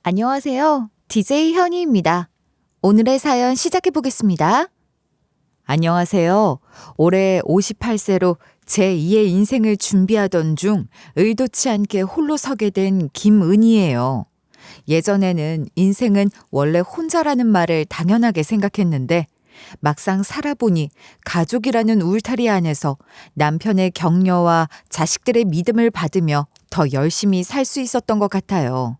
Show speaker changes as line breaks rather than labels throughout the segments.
안녕하세요. DJ 현희입니다. 오늘의 사연 시작해 보겠습니다. 안녕하세요. 올해 58세로 제2의 인생을 준비하던 중 의도치 않게 홀로 서게 된 김은희예요. 예전에는 인생은 원래 혼자라는 말을 당연하게 생각했는데 막상 살아보니 가족이라는 울타리 안에서 남편의 격려와 자식들의 믿음을 받으며 더 열심히 살 수 있었던 것 같아요.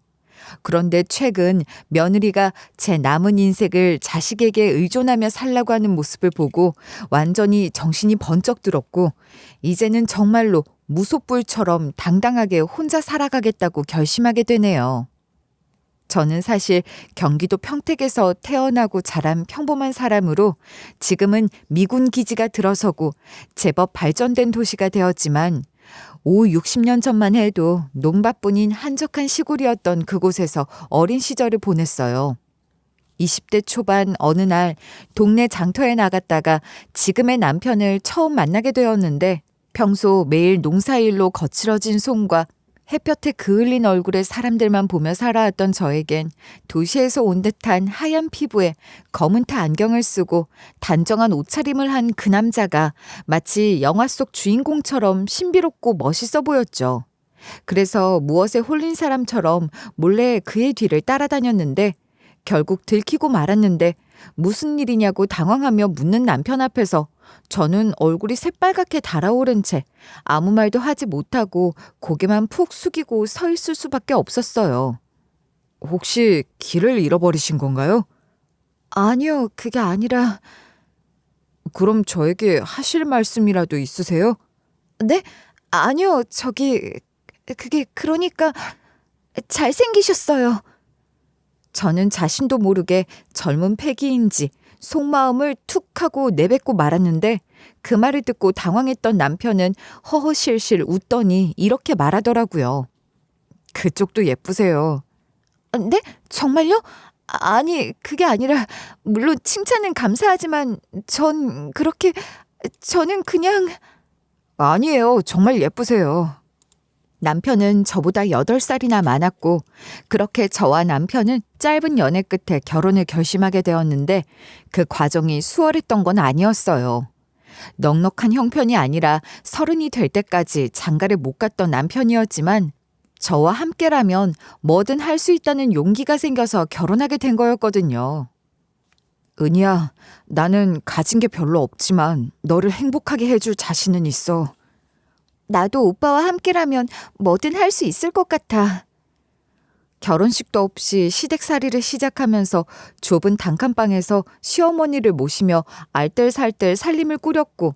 그런데 최근 며느리가 제 남은 인생을 자식에게 의존하며 살라고 하는 모습을 보고 완전히 정신이 번쩍 들었고, 이제는 정말로 무소불처럼 당당하게 혼자 살아가겠다고 결심하게 되네요. 저는 사실 경기도 평택에서 태어나고 자란 평범한 사람으로 지금은 미군 기지가 들어서고 제법 발전된 도시가 되었지만 60년 전만 해도 농밭뿐인 한적한 시골이었던 그곳에서 어린 시절을 보냈어요. 20대 초반 어느 날 동네 장터에 나갔다가 지금의 남편을 처음 만나게 되었는데, 평소 매일 농사일로 거칠어진 손과 햇볕에 그을린 얼굴의 사람들만 보며 살아왔던 저에겐 도시에서 온 듯한 하얀 피부에 검은 타 안경을 쓰고 단정한 옷차림을 한 그 남자가 마치 영화 속 주인공처럼 신비롭고 멋있어 보였죠. 그래서 무엇에 홀린 사람처럼 몰래 그의 뒤를 따라다녔는데 결국 들키고 말았는데, 무슨 일이냐고 당황하며 묻는 남편 앞에서 저는 얼굴이 새빨갛게 달아오른 채 아무 말도 하지 못하고 고개만 푹 숙이고 서 있을 수밖에 없었어요. 혹시 길을 잃어버리신 건가요? 아니요, 그게 아니라. 그럼 저에게 하실 말씀이라도 있으세요? 네? 아니요, 그게 그러니까 잘생기셨어요. 저는 자신도 모르게 젊은 패기인지 속마음을 툭 하고 내뱉고 말았는데, 그 말을 듣고 당황했던 남편은 허허실실 웃더니 이렇게 말하더라고요. 그쪽도 예쁘세요. 네? 정말요? 아니, 그게 아니라, 물론 칭찬은 감사하지만 저는 그냥. 아니에요. 정말 예쁘세요. 남편은 저보다 8살이나 많았고, 그렇게 저와 남편은 짧은 연애 끝에 결혼을 결심하게 되었는데 그 과정이 수월했던 건 아니었어요. 넉넉한 형편이 아니라 30이 될 때까지 장가를 못 갔던 남편이었지만, 저와 함께라면 뭐든 할 수 있다는 용기가 생겨서 결혼하게 된 거였거든요. 은희야, 나는 가진 게 별로 없지만 너를 행복하게 해줄 자신은 있어. 나도 오빠와 함께라면 뭐든 할 수 있을 것 같아. 결혼식도 없이 시댁살이를 시작하면서 좁은 단칸방에서 시어머니를 모시며 알뜰살뜰 살림을 꾸렸고,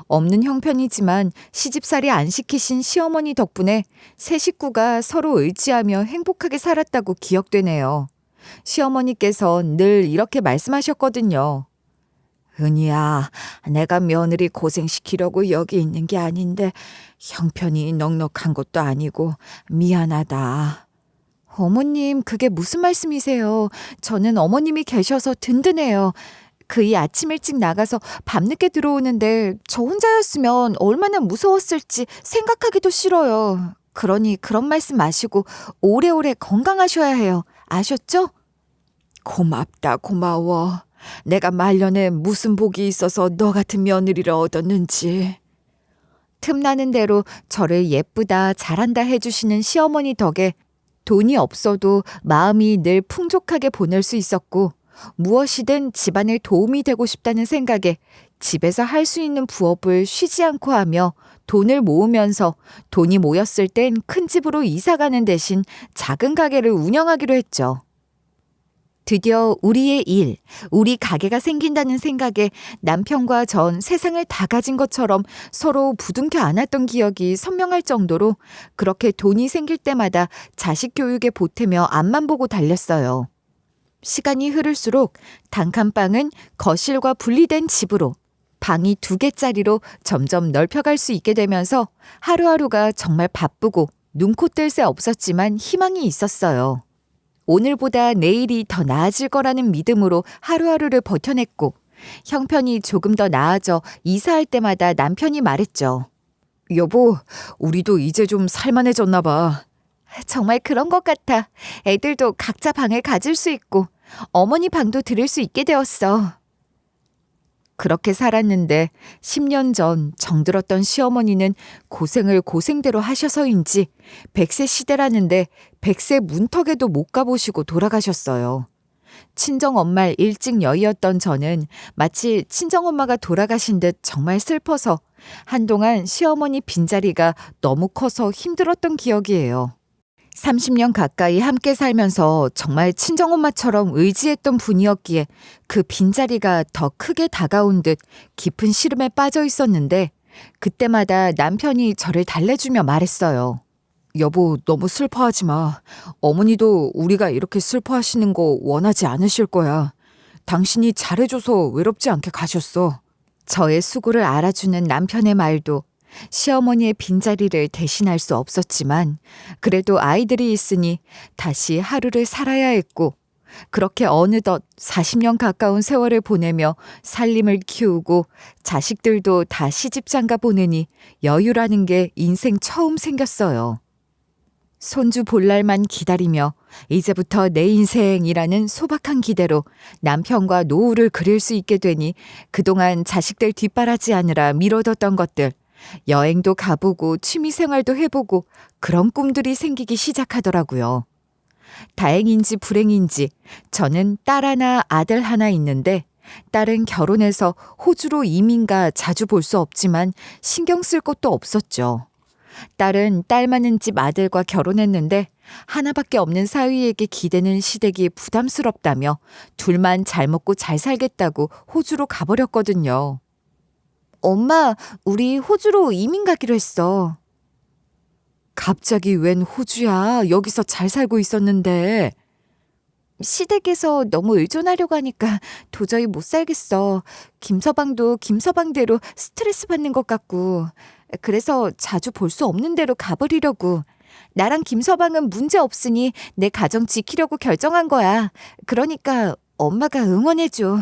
없는 형편이지만 시집살이 안 시키신 시어머니 덕분에 세 식구가 서로 의지하며 행복하게 살았다고 기억되네요. 시어머니께서 늘 이렇게 말씀하셨거든요. 은희야, 내가 며느리 고생시키려고 여기 있는 게 아닌데 형편이 넉넉한 것도 아니고 미안하다. 어머님, 그게 무슨 말씀이세요? 저는 어머님이 계셔서 든든해요. 그이 아침 일찍 나가서 밤늦게 들어오는데 저 혼자였으면 얼마나 무서웠을지 생각하기도 싫어요. 그러니 그런 말씀 마시고 오래오래 건강하셔야 해요. 아셨죠? 고맙다, 고마워. 내가 말년에 무슨 복이 있어서 너 같은 며느리를 얻었는지. 틈나는 대로 저를 예쁘다, 잘한다 해주시는 시어머니 덕에 돈이 없어도 마음이 늘 풍족하게 보낼 수 있었고, 무엇이든 집안에 도움이 되고 싶다는 생각에 집에서 할 수 있는 부업을 쉬지 않고 하며 돈을 모으면서 돈이 모였을 땐 큰 집으로 이사가는 대신 작은 가게를 운영하기로 했죠. 드디어 우리의 일, 우리 가게가 생긴다는 생각에 남편과 전 세상을 다 가진 것처럼 서로 부둥켜 안았던 기억이 선명할 정도로 그렇게 돈이 생길 때마다 자식 교육에 보태며 앞만 보고 달렸어요. 시간이 흐를수록 단칸방은 거실과 분리된 집으로, 방이 2개짜리로 점점 넓혀갈 수 있게 되면서 하루하루가 정말 바쁘고 눈코 뜰 새 없었지만 희망이 있었어요. 오늘보다 내일이 더 나아질 거라는 믿음으로 하루하루를 버텨냈고, 형편이 조금 더 나아져 이사할 때마다 남편이 말했죠. 여보, 우리도 이제 좀 살만해졌나 봐. 정말 그런 것 같아. 애들도 각자 방을 가질 수 있고 어머니 방도 들일 수 있게 되었어. 그렇게 살았는데 10년 전 정들었던 시어머니는 고생을 고생대로 하셔서인지 100세 시대라는데 100세 문턱에도 못 가보시고 돌아가셨어요. 친정엄마를 일찍 여의었던 저는 마치 친정엄마가 돌아가신 듯 정말 슬퍼서 한동안 시어머니 빈자리가 너무 커서 힘들었던 기억이에요. 30년 가까이 함께 살면서 정말 친정엄마처럼 의지했던 분이었기에 그 빈자리가 더 크게 다가온 듯 깊은 시름에 빠져 있었는데 그때마다 남편이 저를 달래주며 말했어요. 여보, 너무 슬퍼하지 마. 어머니도 우리가 이렇게 슬퍼하시는 거 원하지 않으실 거야. 당신이 잘해줘서 외롭지 않게 가셨어. 저의 수고를 알아주는 남편의 말도 시어머니의 빈자리를 대신할 수 없었지만 그래도 아이들이 있으니 다시 하루를 살아야 했고 그렇게 어느덧 40년 가까운 세월을 보내며 살림을 키우고 자식들도 다 시집장가 보내니 여유라는 게 인생 처음 생겼어요. 손주 볼 날만 기다리며 이제부터 내 인생이라는 소박한 기대로 남편과 노후를 그릴 수 있게 되니 그동안 자식들 뒷바라지하느라 미뤄뒀던 것들 여행도 가보고 취미생활도 해보고 그런 꿈들이 생기기 시작하더라고요. 다행인지 불행인지 저는 딸 하나 아들 하나 있는데 딸은 결혼해서 호주로 이민가 자주 볼 수 없지만 신경 쓸 것도 없었죠. 딸은 딸 많은 집 아들과 결혼했는데 하나밖에 없는 사위에게 기대는 시댁이 부담스럽다며 둘만 잘 먹고 잘 살겠다고 호주로 가버렸거든요. 엄마, 우리 호주로 이민 가기로 했어. 갑자기 웬 호주야? 여기서 잘 살고 있었는데. 시댁에서 너무 의존하려고 하니까 도저히 못 살겠어. 김서방도 김서방대로 스트레스 받는 것 같고. 그래서 자주 볼 수 없는 데로 가버리려고. 나랑 김서방은 문제 없으니 내 가정 지키려고 결정한 거야. 그러니까 엄마가 응원해줘.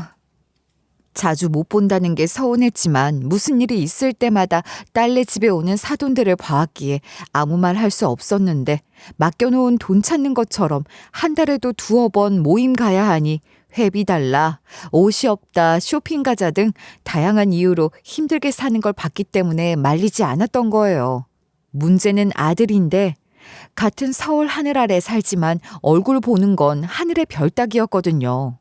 자주 못 본다는 게 서운했지만 무슨 일이 있을 때마다 딸네 집에 오는 사돈들을 봐왔기에 아무 말 할 수 없었는데 맡겨놓은 돈 찾는 것처럼 한 달에도 2번 모임 가야 하니 회비 달라, 옷이 없다, 쇼핑 가자 등 다양한 이유로 힘들게 사는 걸 봤기 때문에 말리지 않았던 거예요. 문제는 아들인데 같은 서울 하늘 아래 살지만 얼굴 보는 건 하늘의 별 따기였거든요.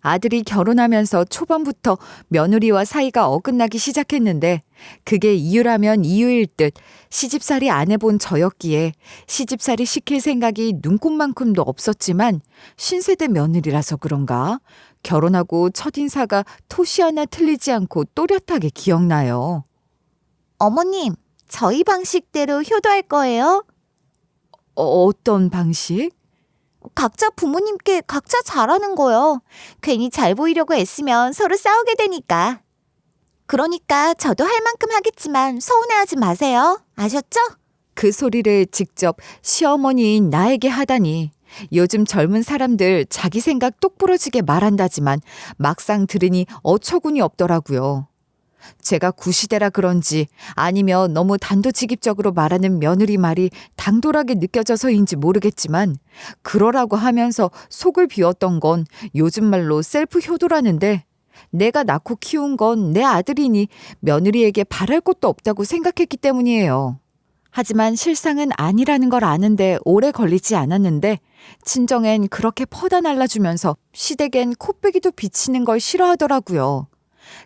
아들이 결혼하면서 초반부터 며느리와 사이가 어긋나기 시작했는데 그게 이유라면 이유일 듯 시집살이 안 해본 저였기에 시집살이 시킬 생각이 눈꼽만큼도 없었지만 신세대 며느리라서 그런가 결혼하고 첫인사가 토시 하나 틀리지 않고 또렷하게 기억나요. 어머님, 저희 방식대로 효도할 거예요? 어떤 방식? 각자 부모님께 각자 잘하는 거요. 괜히 잘 보이려고 애쓰면 서로 싸우게 되니까. 그러니까 저도 할 만큼 하겠지만 서운해하지 마세요. 아셨죠? 그 소리를 직접 시어머니인 나에게 하다니. 요즘 젊은 사람들 자기 생각 똑부러지게 말한다지만 막상 들으니 어처구니 없더라고요. 제가 구시대라 그런지 아니면 너무 단도직입적으로 말하는 며느리 말이 당돌하게 느껴져서인지 모르겠지만 그러라고 하면서 속을 비웠던 건 요즘 말로 셀프 효도라는데 내가 낳고 키운 건 내 아들이니 며느리에게 바랄 것도 없다고 생각했기 때문이에요. 하지만 실상은 아니라는 걸 아는데 오래 걸리지 않았는데 친정엔 그렇게 퍼다 날라주면서 시댁엔 코빼기도 비치는 걸 싫어하더라고요.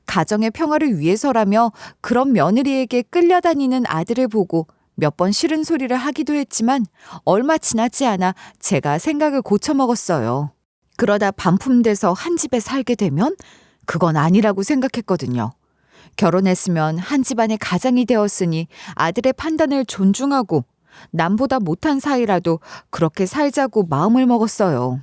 가정의 평화를 위해서라며 그런 며느리에게 끌려다니는 아들을 보고 몇 번 싫은 소리를 하기도 했지만 얼마 지나지 않아 제가 생각을 고쳐먹었어요. 그러다 반품돼서 한 집에 살게 되면 그건 아니라고 생각했거든요. 결혼했으면 한 집안의 가장이 되었으니 아들의 판단을 존중하고 남보다 못한 사이라도 그렇게 살자고 마음을 먹었어요.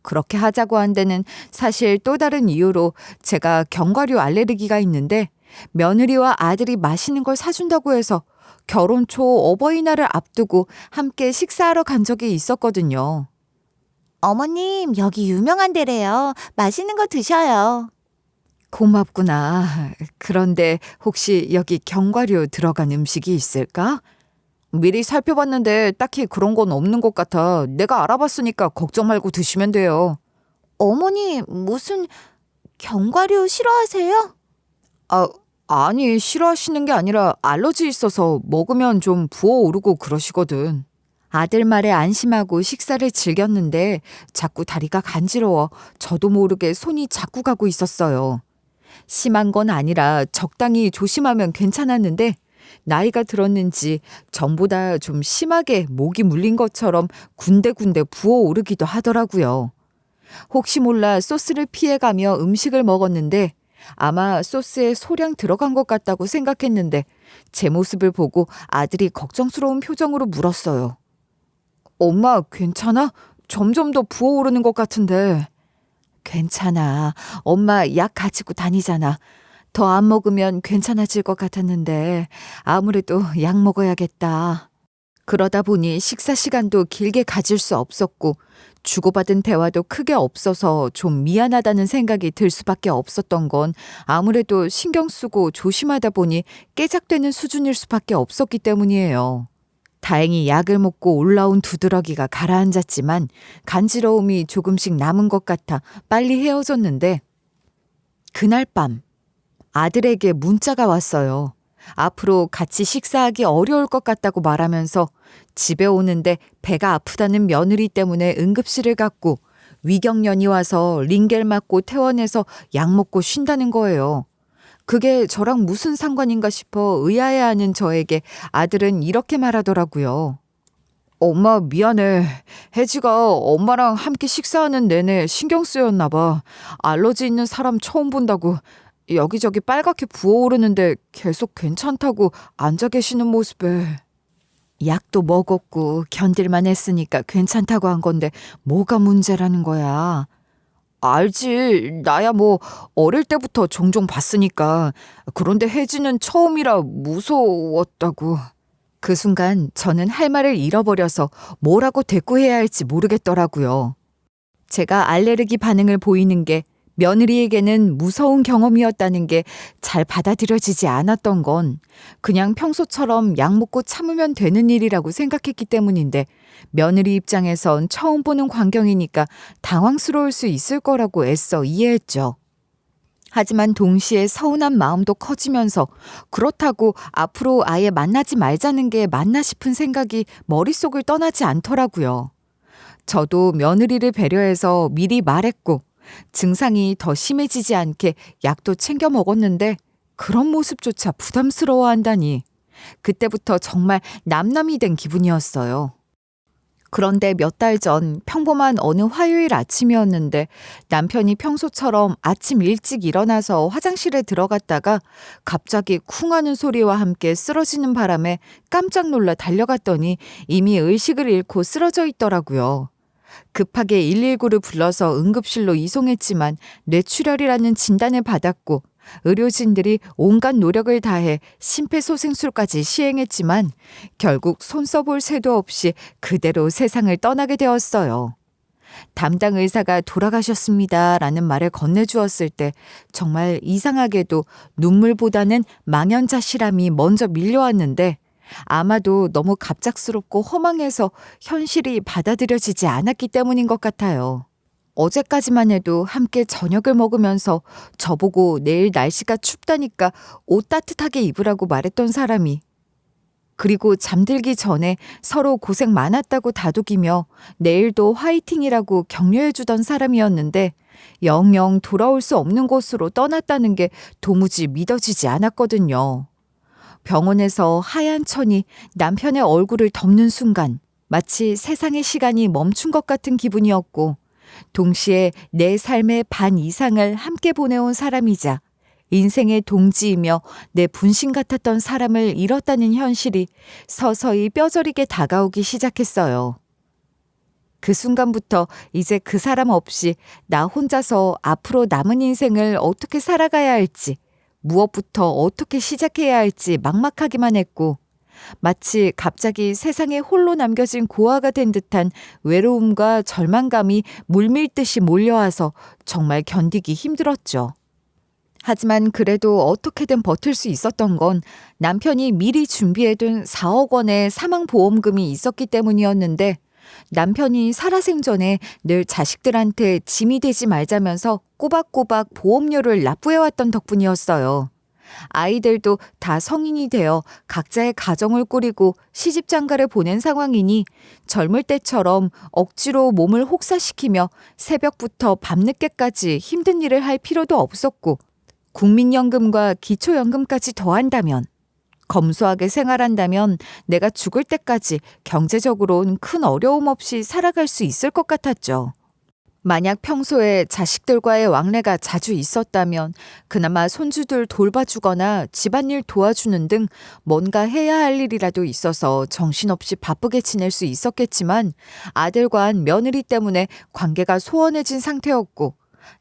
그렇게 하자고 한 데는 사실 또 다른 이유로 제가 견과류 알레르기가 있는데 며느리와 아들이 맛있는 걸 사준다고 해서 결혼 초 어버이날을 앞두고 함께 식사하러 간 적이 있었거든요. 어머님, 여기 유명한 데래요. 맛있는 거 드셔요. 고맙구나. 그런데 혹시 여기 견과류 들어간 음식이 있을까? 미리 살펴봤는데 딱히 그런 건 없는 것 같아. 내가 알아봤으니까 걱정 말고 드시면 돼요. 어머니, 무슨 견과류 싫어하세요? 아, 아니, 싫어하시는 게 아니라 알러지 있어서 먹으면 좀 부어오르고 그러시거든. 아들 말에 안심하고 식사를 즐겼는데 자꾸 다리가 간지러워 저도 모르게 손이 자꾸 가고 있었어요. 심한 건 아니라 적당히 조심하면 괜찮았는데 나이가 들었는지 전보다 좀 심하게 목이 물린 것처럼 군데군데 부어오르기도 하더라고요. 혹시 몰라 소스를 피해가며 음식을 먹었는데 아마 소스에 소량 들어간 것 같다고 생각했는데 제 모습을 보고 아들이 걱정스러운 표정으로 물었어요. 엄마, 괜찮아? 점점 더 부어오르는 것 같은데. 괜찮아. 엄마 약 가지고 다니잖아. 더 안 먹으면 괜찮아질 것 같았는데 아무래도 약 먹어야겠다. 그러다 보니 식사 시간도 길게 가질 수 없었고 주고받은 대화도 크게 없어서 좀 미안하다는 생각이 들 수밖에 없었던 건 아무래도 신경 쓰고 조심하다 보니 깨작되는 수준일 수밖에 없었기 때문이에요. 다행히 약을 먹고 올라온 두드러기가 가라앉았지만 간지러움이 조금씩 남은 것 같아 빨리 헤어졌는데 그날 밤 아들에게 문자가 왔어요. 앞으로 같이 식사하기 어려울 것 같다고 말하면서 집에 오는데 배가 아프다는 며느리 때문에 응급실을 갔고 위경련이 와서 링겔 맞고 퇴원해서 약 먹고 쉰다는 거예요. 그게 저랑 무슨 상관인가 싶어 의아해하는 저에게 아들은 이렇게 말하더라고요. 엄마 미안해. 혜지가 엄마랑 함께 식사하는 내내 신경 쓰였나 봐. 알러지 있는 사람 처음 본다고 여기저기 빨갛게 부어오르는데 계속 괜찮다고 앉아 계시는 모습에. 약도 먹었고 견딜만 했으니까 괜찮다고 한 건데 뭐가 문제라는 거야. 알지. 나야 뭐 어릴 때부터 종종 봤으니까. 그런데 혜지는 처음이라 무서웠다고. 그 순간 저는 할 말을 잃어버려서 뭐라고 대꾸해야 할지 모르겠더라고요. 제가 알레르기 반응을 보이는 게 며느리에게는 무서운 경험이었다는 게 잘 받아들여지지 않았던 건 그냥 평소처럼 약 먹고 참으면 되는 일이라고 생각했기 때문인데 며느리 입장에선 처음 보는 광경이니까 당황스러울 수 있을 거라고 애써 이해했죠. 하지만 동시에 서운한 마음도 커지면서 그렇다고 앞으로 아예 만나지 말자는 게 맞나 싶은 생각이 머릿속을 떠나지 않더라고요. 저도 며느리를 배려해서 미리 말했고 증상이 더 심해지지 않게 약도 챙겨 먹었는데 그런 모습조차 부담스러워한다니 그때부터 정말 남남이 된 기분이었어요. 그런데 몇 달 전 평범한 어느 화요일 아침이었는데 남편이 평소처럼 아침 일찍 일어나서 화장실에 들어갔다가 갑자기 쿵 하는 소리와 함께 쓰러지는 바람에 깜짝 놀라 달려갔더니 이미 의식을 잃고 쓰러져 있더라고요. 급하게 119를 불러서 응급실로 이송했지만 뇌출혈이라는 진단을 받았고 의료진들이 온갖 노력을 다해 심폐소생술까지 시행했지만 결국 손 써볼 새도 없이 그대로 세상을 떠나게 되었어요. 담당 의사가 돌아가셨습니다라는 말을 건네주었을 때 정말 이상하게도 눈물보다는 망연자실함이 먼저 밀려왔는데 아마도 너무 갑작스럽고 허망해서 현실이 받아들여지지 않았기 때문인 것 같아요. 어제까지만 해도 함께 저녁을 먹으면서 저보고 내일 날씨가 춥다니까 옷 따뜻하게 입으라고 말했던 사람이 그리고 잠들기 전에 서로 고생 많았다고 다독이며 내일도 화이팅이라고 격려해주던 사람이었는데 영영 돌아올 수 없는 곳으로 떠났다는 게 도무지 믿어지지 않았거든요. 병원에서 하얀 천이 남편의 얼굴을 덮는 순간 마치 세상의 시간이 멈춘 것 같은 기분이었고 동시에 내 삶의 반 이상을 함께 보내온 사람이자 인생의 동지이며 내 분신 같았던 사람을 잃었다는 현실이 서서히 뼈저리게 다가오기 시작했어요. 그 순간부터 이제 그 사람 없이 나 혼자서 앞으로 남은 인생을 어떻게 살아가야 할지 무엇부터 어떻게 시작해야 할지 막막하기만 했고 마치 갑자기 세상에 홀로 남겨진 고아가 된 듯한 외로움과 절망감이 물밀듯이 몰려와서 정말 견디기 힘들었죠. 하지만 그래도 어떻게든 버틸 수 있었던 건 남편이 미리 준비해둔 4억 원의 사망보험금이 있었기 때문이었는데 남편이 살아생전에 늘 자식들한테 짐이 되지 말자면서 꼬박꼬박 보험료를 납부해왔던 덕분이었어요. 아이들도 다 성인이 되어 각자의 가정을 꾸리고 시집장가를 보낸 상황이니 젊을 때처럼 억지로 몸을 혹사시키며 새벽부터 밤늦게까지 힘든 일을 할 필요도 없었고 국민연금과 기초연금까지 더한다면 검소하게 생활한다면 내가 죽을 때까지 경제적으로는 큰 어려움 없이 살아갈 수 있을 것 같았죠. 만약 평소에 자식들과의 왕래가 자주 있었다면 그나마 손주들 돌봐주거나 집안일 도와주는 등 뭔가 해야 할 일이라도 있어서 정신없이 바쁘게 지낼 수 있었겠지만 아들과는 며느리 때문에 관계가 소원해진 상태였고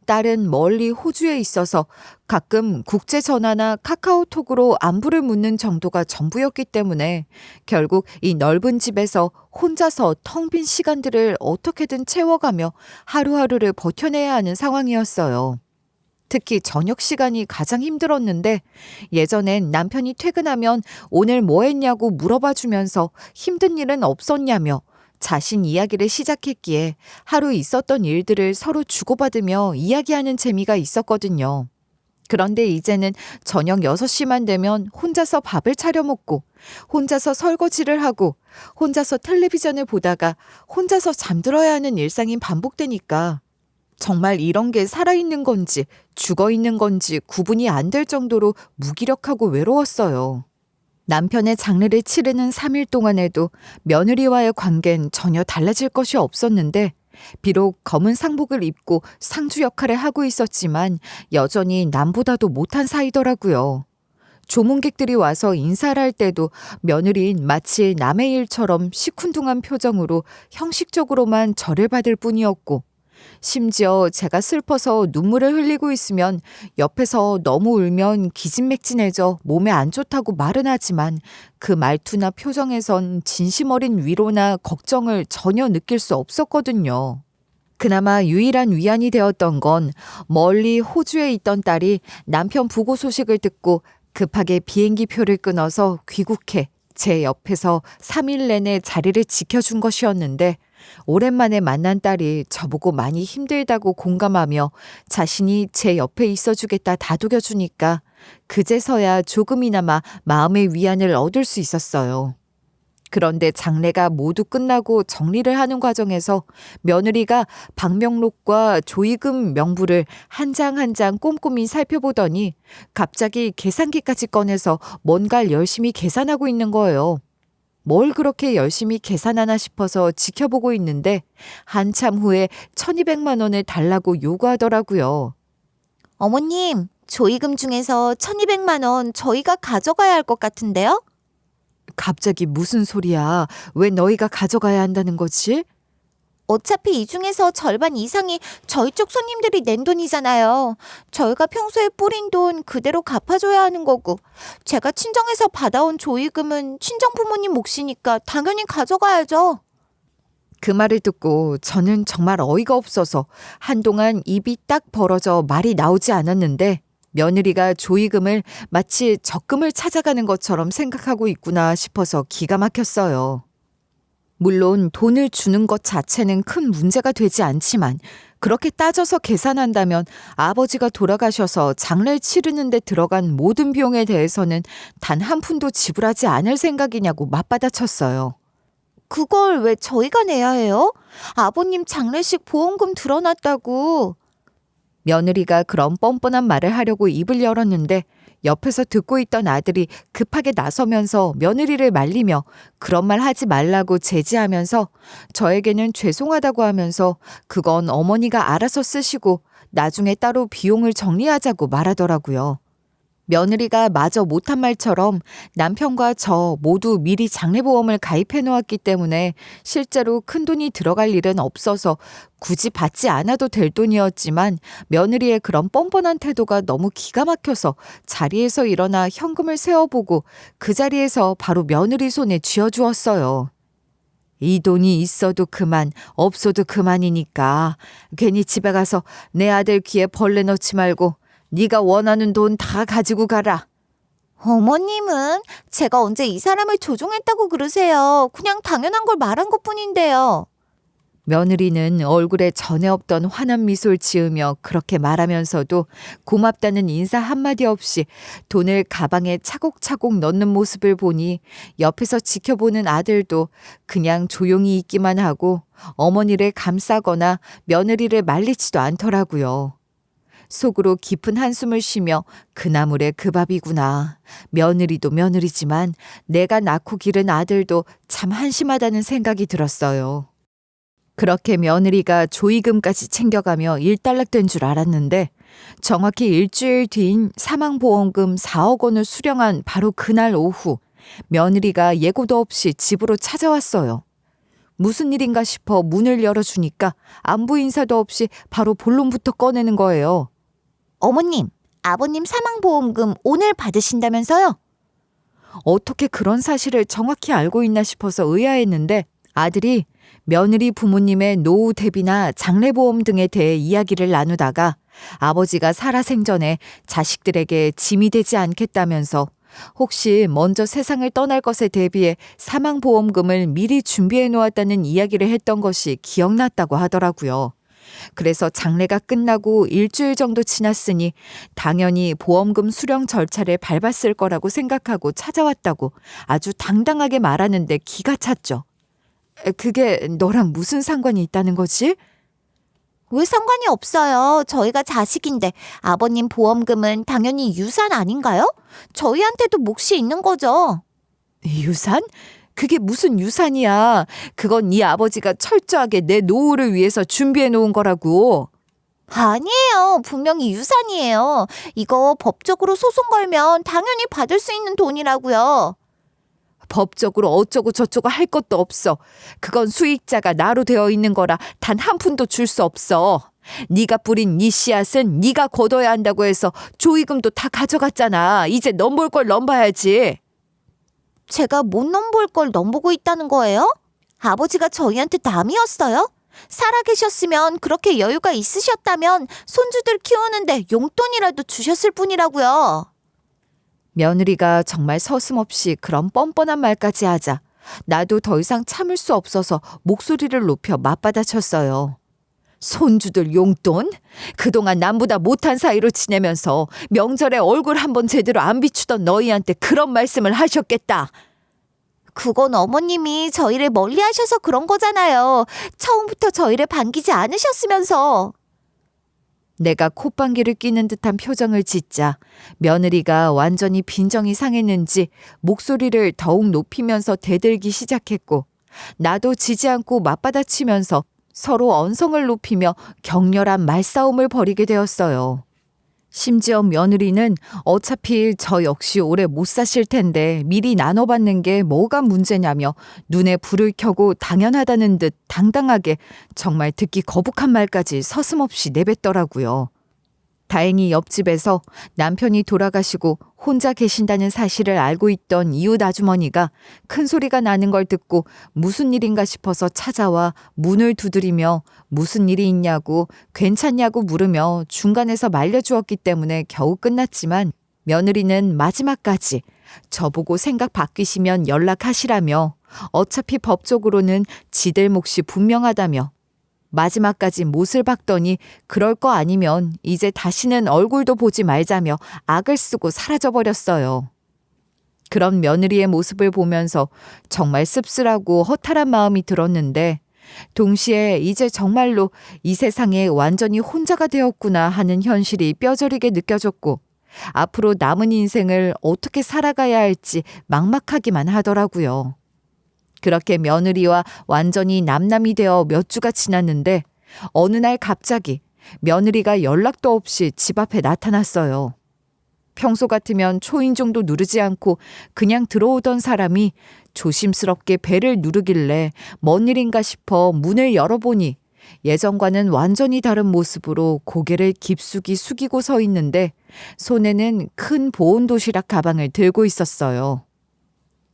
딸은 멀리 호주에 있어서 가끔 국제 전화나 카카오톡으로 안부를 묻는 정도가 전부였기 때문에 결국 이 넓은 집에서 혼자서 텅 빈 시간들을 어떻게든 채워가며 하루하루를 버텨내야 하는 상황이었어요. 특히 저녁 시간이 가장 힘들었는데 예전엔 남편이 퇴근하면 오늘 뭐 했냐고 물어봐 주면서 힘든 일은 없었냐며 자신 이야기를 시작했기에 하루 있었던 일들을 서로 주고받으며 이야기하는 재미가 있었거든요. 그런데 이제는 저녁 6시만 되면 혼자서 밥을 차려 먹고 혼자서 설거지를 하고 혼자서 텔레비전을 보다가 혼자서 잠들어야 하는 일상이 반복되니까 정말 이런 게 살아있는 건지 죽어있는 건지 구분이 안 될 정도로 무기력하고 외로웠어요. 남편의 장례를 치르는 3일 동안에도 며느리와의 관계는 전혀 달라질 것이 없었는데 비록 검은 상복을 입고 상주 역할을 하고 있었지만 여전히 남보다도 못한 사이더라고요. 조문객들이 와서 인사를 할 때도 며느리는 마치 남의 일처럼 시큰둥한 표정으로 형식적으로만 절을 받을 뿐이었고 심지어 제가 슬퍼서 눈물을 흘리고 있으면 옆에서 너무 울면 기진맥진해져 몸에 안 좋다고 말은 하지만 그 말투나 표정에선 진심 어린 위로나 걱정을 전혀 느낄 수 없었거든요. 그나마 유일한 위안이 되었던 건 멀리 호주에 있던 딸이 남편 부고 소식을 듣고 급하게 비행기 표를 끊어서 귀국해 제 옆에서 3일 내내 자리를 지켜준 것이었는데 오랜만에 만난 딸이 저보고 많이 힘들다고 공감하며 자신이 제 옆에 있어주겠다 다독여주니까 그제서야 조금이나마 마음의 위안을 얻을 수 있었어요. 그런데 장례가 모두 끝나고 정리를 하는 과정에서 며느리가 방명록과 조의금 명부를 한 장 한 장 꼼꼼히 살펴보더니 갑자기 계산기까지 꺼내서 뭔가를 열심히 계산하고 있는 거예요. 뭘 그렇게 열심히 계산하나 싶어서 지켜보고 있는데 한참 후에 1,200만 원을 달라고 요구하더라고요.
어머님, 조의금 중에서 1,200만 원 저희가 가져가야 할 것 같은데요?
갑자기 무슨 소리야? 왜 너희가 가져가야 한다는 거지?
어차피 이 중에서 절반 이상이 저희 쪽 손님들이 낸 돈이잖아요. 저희가 평소에 뿌린 돈 그대로 갚아줘야 하는 거고, 제가 친정에서 받아온 조의금은 친정 부모님 몫이니까 당연히 가져가야죠.
그 말을 듣고 저는 정말 어이가 없어서 한동안 입이 딱 벌어져 말이 나오지 않았는데 며느리가 조의금을 마치 적금을 찾아가는 것처럼 생각하고 있구나 싶어서 기가 막혔어요. 물론 돈을 주는 것 자체는 큰 문제가 되지 않지만 그렇게 따져서 계산한다면 아버지가 돌아가셔서 장례를 치르는 데 들어간 모든 비용에 대해서는 단 한 푼도 지불하지 않을 생각이냐고 맞받아쳤어요.
그걸 왜 저희가 내야 해요? 아버님 장례식 보험금 들어놨다고.
며느리가 그런 뻔뻔한 말을 하려고 입을 열었는데 옆에서 듣고 있던 아들이 급하게 나서면서 며느리를 말리며 그런 말 하지 말라고 제지하면서 저에게는 죄송하다고 하면서 그건 어머니가 알아서 쓰시고 나중에 따로 비용을 정리하자고 말하더라고요. 며느리가 마저 못한 말처럼 남편과 저 모두 미리 장례보험을 가입해 놓았기 때문에 실제로 큰돈이 들어갈 일은 없어서 굳이 받지 않아도 될 돈이었지만 며느리의 그런 뻔뻔한 태도가 너무 기가 막혀서 자리에서 일어나 현금을 세어보고 그 자리에서 바로 며느리 손에 쥐어주었어요. 이 돈이 있어도 그만, 없어도 그만이니까 괜히 집에 가서 내 아들 귀에 벌레 넣지 말고 네가 원하는 돈 다 가지고 가라.
어머님은 제가 언제 이 사람을 조종했다고 그러세요. 그냥 당연한 걸 말한 것뿐인데요.
며느리는 얼굴에 전에 없던 환한 미소를 지으며 그렇게 말하면서도 고맙다는 인사 한마디 없이 돈을 가방에 차곡차곡 넣는 모습을 보니 옆에서 지켜보는 아들도 그냥 조용히 있기만 하고 어머니를 감싸거나 며느리를 말리지도 않더라고요. 속으로 깊은 한숨을 쉬며 그 나물에 그 밥이구나. 며느리도 며느리지만 내가 낳고 기른 아들도 참 한심하다는 생각이 들었어요. 그렇게 며느리가 조의금까지 챙겨가며 일단락된 줄 알았는데 정확히 일주일 뒤인 사망보험금 4억 원을 수령한 바로 그날 오후 며느리가 예고도 없이 집으로 찾아왔어요. 무슨 일인가 싶어 문을 열어주니까 안부 인사도 없이 바로 본론부터 꺼내는 거예요.
어머님, 아버님 사망보험금 오늘 받으신다면서요?
어떻게 그런 사실을 정확히 알고 있나 싶어서 의아했는데 아들이 며느리 부모님의 노후 대비나 장례보험 등에 대해 이야기를 나누다가 아버지가 살아생전에 자식들에게 짐이 되지 않겠다면서 혹시 먼저 세상을 떠날 것에 대비해 사망보험금을 미리 준비해 놓았다는 이야기를 했던 것이 기억났다고 하더라고요. 그래서 장례가 끝나고 일주일 정도 지났으니 당연히 보험금 수령 절차를 밟았을 거라고 생각하고 찾아왔다고 아주 당당하게 말하는데 기가 찼죠. 그게 너랑 무슨 상관이 있다는 거지?
왜 상관이 없어요. 저희가 자식인데 아버님 보험금은 당연히 유산 아닌가요? 저희한테도 몫이 있는 거죠.
유산? 그게 무슨 유산이야. 그건 네 아버지가 철저하게 내 노후를 위해서 준비해 놓은 거라고.
아니에요. 분명히 유산이에요. 이거 법적으로 소송 걸면 당연히 받을 수 있는 돈이라고요.
법적으로 어쩌고 저쩌고 할 것도 없어. 그건 수익자가 나로 되어 있는 거라 단 한 푼도 줄 수 없어. 네가 뿌린 네 씨앗은 네가 거둬야 한다고 해서 조의금도 다 가져갔잖아. 이제 넘볼 걸 넘봐야지.
제가 못 넘볼 걸 넘보고 있다는 거예요? 아버지가 저희한테 남이었어요? 살아계셨으면 그렇게 여유가 있으셨다면 손주들 키우는데 용돈이라도 주셨을 뿐이라고요.
며느리가 정말 서슴없이 그런 뻔뻔한 말까지 하자 나도 더 이상 참을 수 없어서 목소리를 높여 맞받아쳤어요. 손주들 용돈? 그동안 남보다 못한 사이로 지내면서 명절에 얼굴 한번 제대로 안 비추던 너희한테 그런 말씀을 하셨겠다.
그건 어머님이 저희를 멀리 하셔서 그런 거잖아요. 처음부터 저희를 반기지 않으셨으면서.
내가 콧방귀를 뀌는 듯한 표정을 짓자 며느리가 완전히 빈정이 상했는지 목소리를 더욱 높이면서 대들기 시작했고 나도 지지 않고 맞받아치면서 서로 언성을 높이며 격렬한 말싸움을 벌이게 되었어요. 심지어 며느리는 어차피 저 역시 오래 못 사실 텐데 미리 나눠받는 게 뭐가 문제냐며 눈에 불을 켜고 당연하다는 듯 당당하게 정말 듣기 거북한 말까지 서슴없이 내뱉더라고요. 다행히 옆집에서 남편이 돌아가시고 혼자 계신다는 사실을 알고 있던 이웃 아주머니가 큰 소리가 나는 걸 듣고 무슨 일인가 싶어서 찾아와 문을 두드리며 무슨 일이 있냐고 괜찮냐고 물으며 중간에서 말려주었기 때문에 겨우 끝났지만 며느리는 마지막까지 저보고 생각 바뀌시면 연락하시라며 어차피 법적으로는 지들 몫이 분명하다며 마지막까지 못을 박더니 그럴 거 아니면 이제 다시는 얼굴도 보지 말자며 악을 쓰고 사라져버렸어요. 그런 며느리의 모습을 보면서 정말 씁쓸하고 허탈한 마음이 들었는데 동시에 이제 정말로 이 세상에 완전히 혼자가 되었구나 하는 현실이 뼈저리게 느껴졌고 앞으로 남은 인생을 어떻게 살아가야 할지 막막하기만 하더라고요. 그렇게 며느리와 완전히 남남이 되어 몇 주가 지났는데 어느 날 갑자기 며느리가 연락도 없이 집 앞에 나타났어요. 평소 같으면 초인종도 누르지 않고 그냥 들어오던 사람이 조심스럽게 벨을 누르길래 뭔 일인가 싶어 문을 열어보니 예전과는 완전히 다른 모습으로 고개를 깊숙이 숙이고 서 있는데 손에는 큰 보온 도시락 가방을 들고 있었어요.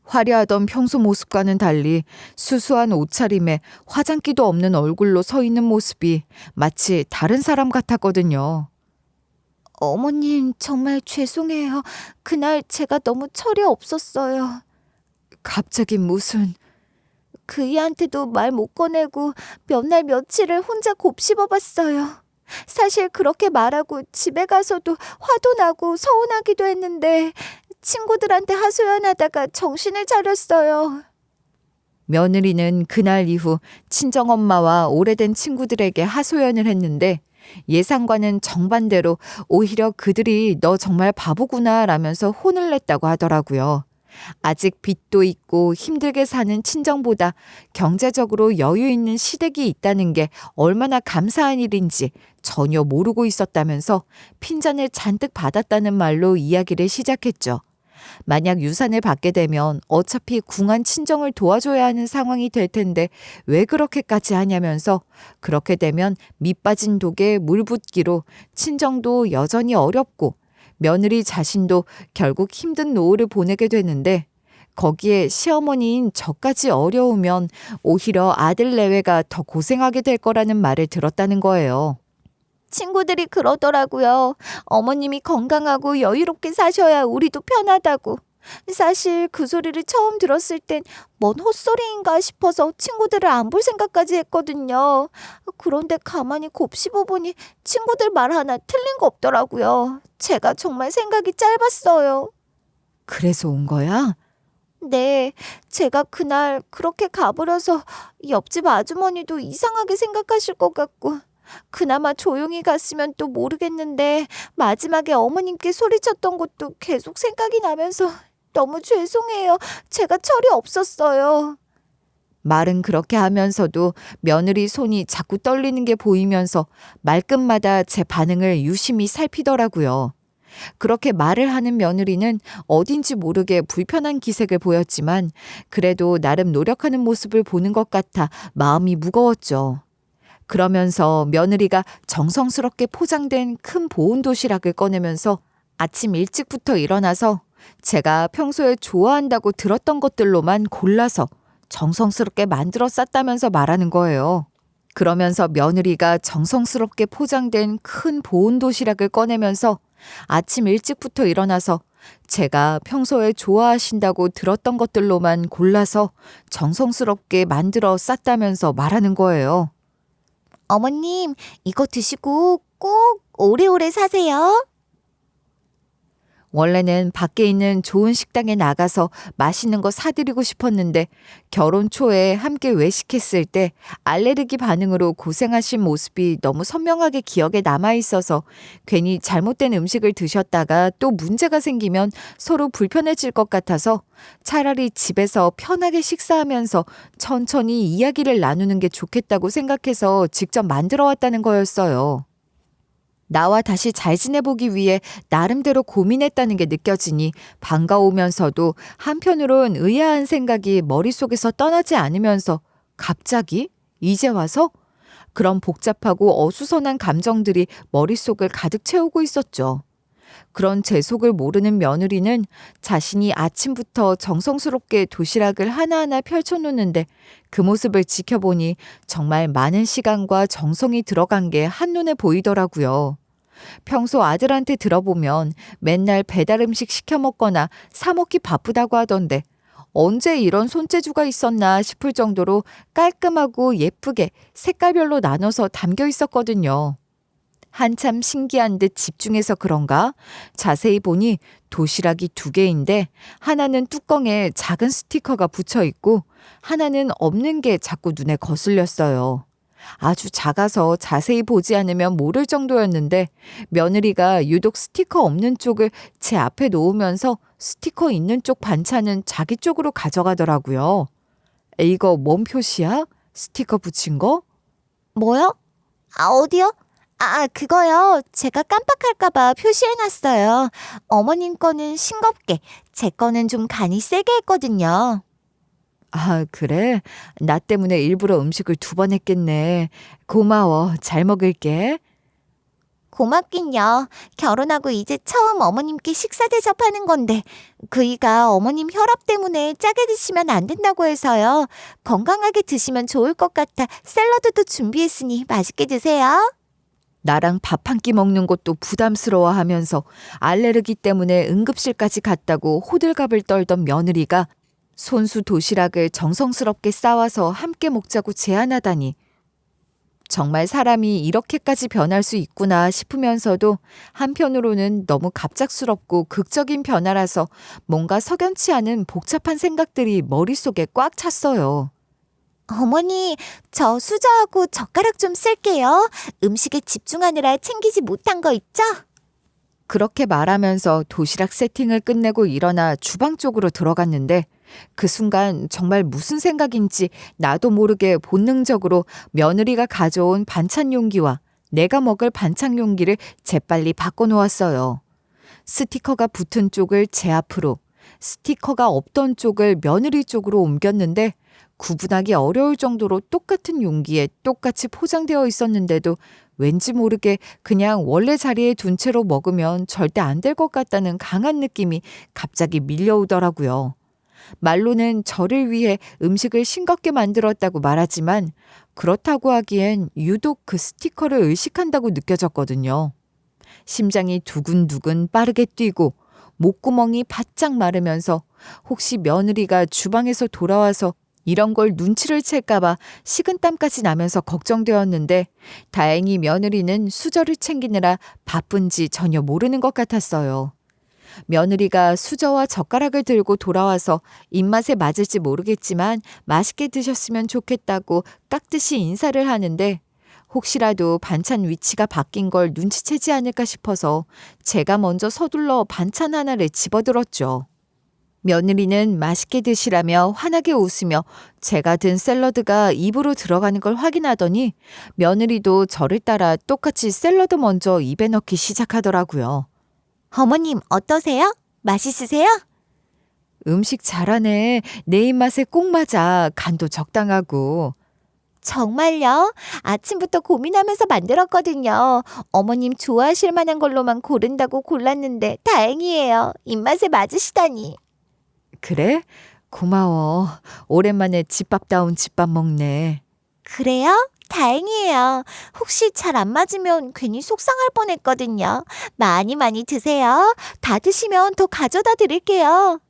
화려하던 평소 모습과는 달리 수수한 옷차림에 화장기도 없는 얼굴로 서 있는 모습이 마치 다른 사람 같았거든요.
어머님, 정말 죄송해요. 그날 제가 너무 철이 없었어요.
갑자기 무슨...
그이한테도 말 못 꺼내고 몇 날 며칠을 혼자 곱씹어봤어요. 사실 그렇게 말하고 집에 가서도 화도 나고 서운하기도 했는데 친구들한테 하소연하다가 정신을 차렸어요.
며느리는 그날 이후 친정엄마와 오래된 친구들에게 하소연을 했는데 예상과는 정반대로 오히려 그들이 너 정말 바보구나 라면서 혼을 냈다고 하더라고요. 아직 빚도 있고 힘들게 사는 친정보다 경제적으로 여유 있는 시댁이 있다는 게 얼마나 감사한 일인지 전혀 모르고 있었다면서 핀잔을 잔뜩 받았다는 말로 이야기를 시작했죠. 만약 유산을 받게 되면 어차피 궁한 친정을 도와줘야 하는 상황이 될 텐데 왜 그렇게까지 하냐면서 그렇게 되면 밑 빠진 독에 물 붓기로 친정도 여전히 어렵고 며느리 자신도 결국 힘든 노후를 보내게 되는데 거기에 시어머니인 저까지 어려우면 오히려 아들 내외가 더 고생하게 될 거라는 말을 들었다는 거예요.
친구들이 그러더라고요. 어머님이 건강하고 여유롭게 사셔야 우리도 편하다고. 사실 그 소리를 처음 들었을 땐 뭔 헛소리인가 싶어서 친구들을 안 볼 생각까지 했거든요. 그런데 가만히 곱씹어보니 친구들 말 하나 틀린 거 없더라고요. 제가 정말 생각이 짧았어요.
그래서 온 거야?
네, 제가 그날 그렇게 가버려서 옆집 아주머니도 이상하게 생각하실 것 같고 그나마 조용히 갔으면 또 모르겠는데 마지막에 어머님께 소리쳤던 것도 계속 생각이 나면서 너무 죄송해요. 제가 철이 없었어요.
말은 그렇게 하면서도 며느리 손이 자꾸 떨리는 게 보이면서 말끝마다 제 반응을 유심히 살피더라고요. 그렇게 말을 하는 며느리는 어딘지 모르게 불편한 기색을 보였지만 그래도 나름 노력하는 모습을 보는 것 같아 마음이 무거웠죠. 그러면서 며느리가 정성스럽게 포장된 큰 보온 도시락을 꺼내면서 아침 일찍부터 일어나서 제가 평소에 좋아한다고 들었던 것들로만 골라서 정성스럽게 만들어 쌌다면서 말하는 거예요. 그러면서 며느리가 정성스럽게 포장된 큰 보온 도시락을 꺼내면서 아침 일찍부터 일어나서 제가 평소에 좋아하신다고 들었던 것들로만 골라서 정성스럽게 만들어 쌌다면서 말하는 거예요.
어머님, 이거 드시고 꼭 오래오래 사세요.
원래는 밖에 있는 좋은 식당에 나가서 맛있는 거 사드리고 싶었는데 결혼 초에 함께 외식했을 때 알레르기 반응으로 고생하신 모습이 너무 선명하게 기억에 남아있어서 괜히 잘못된 음식을 드셨다가 또 문제가 생기면 서로 불편해질 것 같아서 차라리 집에서 편하게 식사하면서 천천히 이야기를 나누는 게 좋겠다고 생각해서 직접 만들어 왔다는 거였어요. 나와 다시 잘 지내보기 위해 나름대로 고민했다는 게 느껴지니 반가우면서도 한편으론 의아한 생각이 머릿속에서 떠나지 않으면서 갑자기? 이제 와서? 그런 복잡하고 어수선한 감정들이 머릿속을 가득 채우고 있었죠. 그런 제 속을 모르는 며느리는 자신이 아침부터 정성스럽게 도시락을 하나하나 펼쳐놓는데 그 모습을 지켜보니 정말 많은 시간과 정성이 들어간 게 한눈에 보이더라고요. 평소 아들한테 들어보면 맨날 배달 음식 시켜 먹거나 사 먹기 바쁘다고 하던데 언제 이런 손재주가 있었나 싶을 정도로 깔끔하고 예쁘게 색깔별로 나눠서 담겨 있었거든요. 한참 신기한 듯 집중해서 그런가 자세히 보니 도시락이 2개인데 하나는 뚜껑에 작은 스티커가 붙여 있고 하나는 없는 게 자꾸 눈에 거슬렸어요. 아주 작아서 자세히 보지 않으면 모를 정도였는데 며느리가 유독 스티커 없는 쪽을 제 앞에 놓으면서 스티커 있는 쪽 반찬은 자기 쪽으로 가져가더라고요. 이거 뭔 표시야? 스티커 붙인 거?
뭐요? 어디요? 그거요. 제가 깜빡할까봐 표시해놨어요. 어머님 거는 싱겁게, 제 거는 좀 간이 세게 했거든요.
아, 그래? 나 때문에 일부러 음식을 2번 했겠네. 고마워. 잘 먹을게.
고맙긴요. 결혼하고 이제 처음 어머님께 식사 대접하는 건데 그이가 어머님 혈압 때문에 짜게 드시면 안 된다고 해서요. 건강하게 드시면 좋을 것 같아 샐러드도 준비했으니 맛있게 드세요.
나랑 밥 한 끼 먹는 것도 부담스러워하면서 알레르기 때문에 응급실까지 갔다고 호들갑을 떨던 며느리가 손수 도시락을 정성스럽게 싸와서 함께 먹자고 제안하다니. 정말 사람이 이렇게까지 변할 수 있구나 싶으면서도 한편으로는 너무 갑작스럽고 극적인 변화라서 뭔가 석연치 않은 복잡한 생각들이 머릿속에 꽉 찼어요.
어머니, 저 수저하고 젓가락 좀 쓸게요. 음식에 집중하느라 챙기지 못한 거 있죠?
그렇게 말하면서 도시락 세팅을 끝내고 일어나 주방 쪽으로 들어갔는데 그 순간 정말 무슨 생각인지 나도 모르게 본능적으로 며느리가 가져온 반찬 용기와 내가 먹을 반찬 용기를 재빨리 바꿔놓았어요. 스티커가 붙은 쪽을 제 앞으로, 스티커가 없던 쪽을 며느리 쪽으로 옮겼는데 구분하기 어려울 정도로 똑같은 용기에 똑같이 포장되어 있었는데도 왠지 모르게 그냥 원래 자리에 둔 채로 먹으면 절대 안 될 것 같다는 강한 느낌이 갑자기 밀려오더라고요. 말로는 저를 위해 음식을 싱겁게 만들었다고 말하지만 그렇다고 하기엔 유독 그 스티커를 의식한다고 느껴졌거든요. 심장이 두근두근 빠르게 뛰고 목구멍이 바짝 마르면서 혹시 며느리가 주방에서 돌아와서 이런 걸 눈치를 챌까봐 식은땀까지 나면서 걱정되었는데 다행히 며느리는 수저를 챙기느라 바쁜지 전혀 모르는 것 같았어요. 며느리가 수저와 젓가락을 들고 돌아와서 입맛에 맞을지 모르겠지만 맛있게 드셨으면 좋겠다고 깍듯이 인사를 하는데 혹시라도 반찬 위치가 바뀐 걸 눈치채지 않을까 싶어서 제가 먼저 서둘러 반찬 하나를 집어들었죠. 며느리는 맛있게 드시라며 환하게 웃으며 제가 든 샐러드가 입으로 들어가는 걸 확인하더니 며느리도 저를 따라 똑같이 샐러드 먼저 입에 넣기 시작하더라고요.
어머님, 어떠세요? 맛있으세요?
음식 잘하네. 내 입맛에 꼭 맞아. 간도 적당하고.
정말요? 아침부터 고민하면서 만들었거든요. 어머님 좋아하실 만한 걸로만 고른다고 골랐는데 다행이에요. 입맛에 맞으시다니.
그래? 고마워. 오랜만에 집밥다운 집밥 먹네.
그래요? 다행이에요. 혹시 잘 안 맞으면 괜히 속상할 뻔했거든요. 많이 많이 드세요. 다 드시면 더 가져다 드릴게요.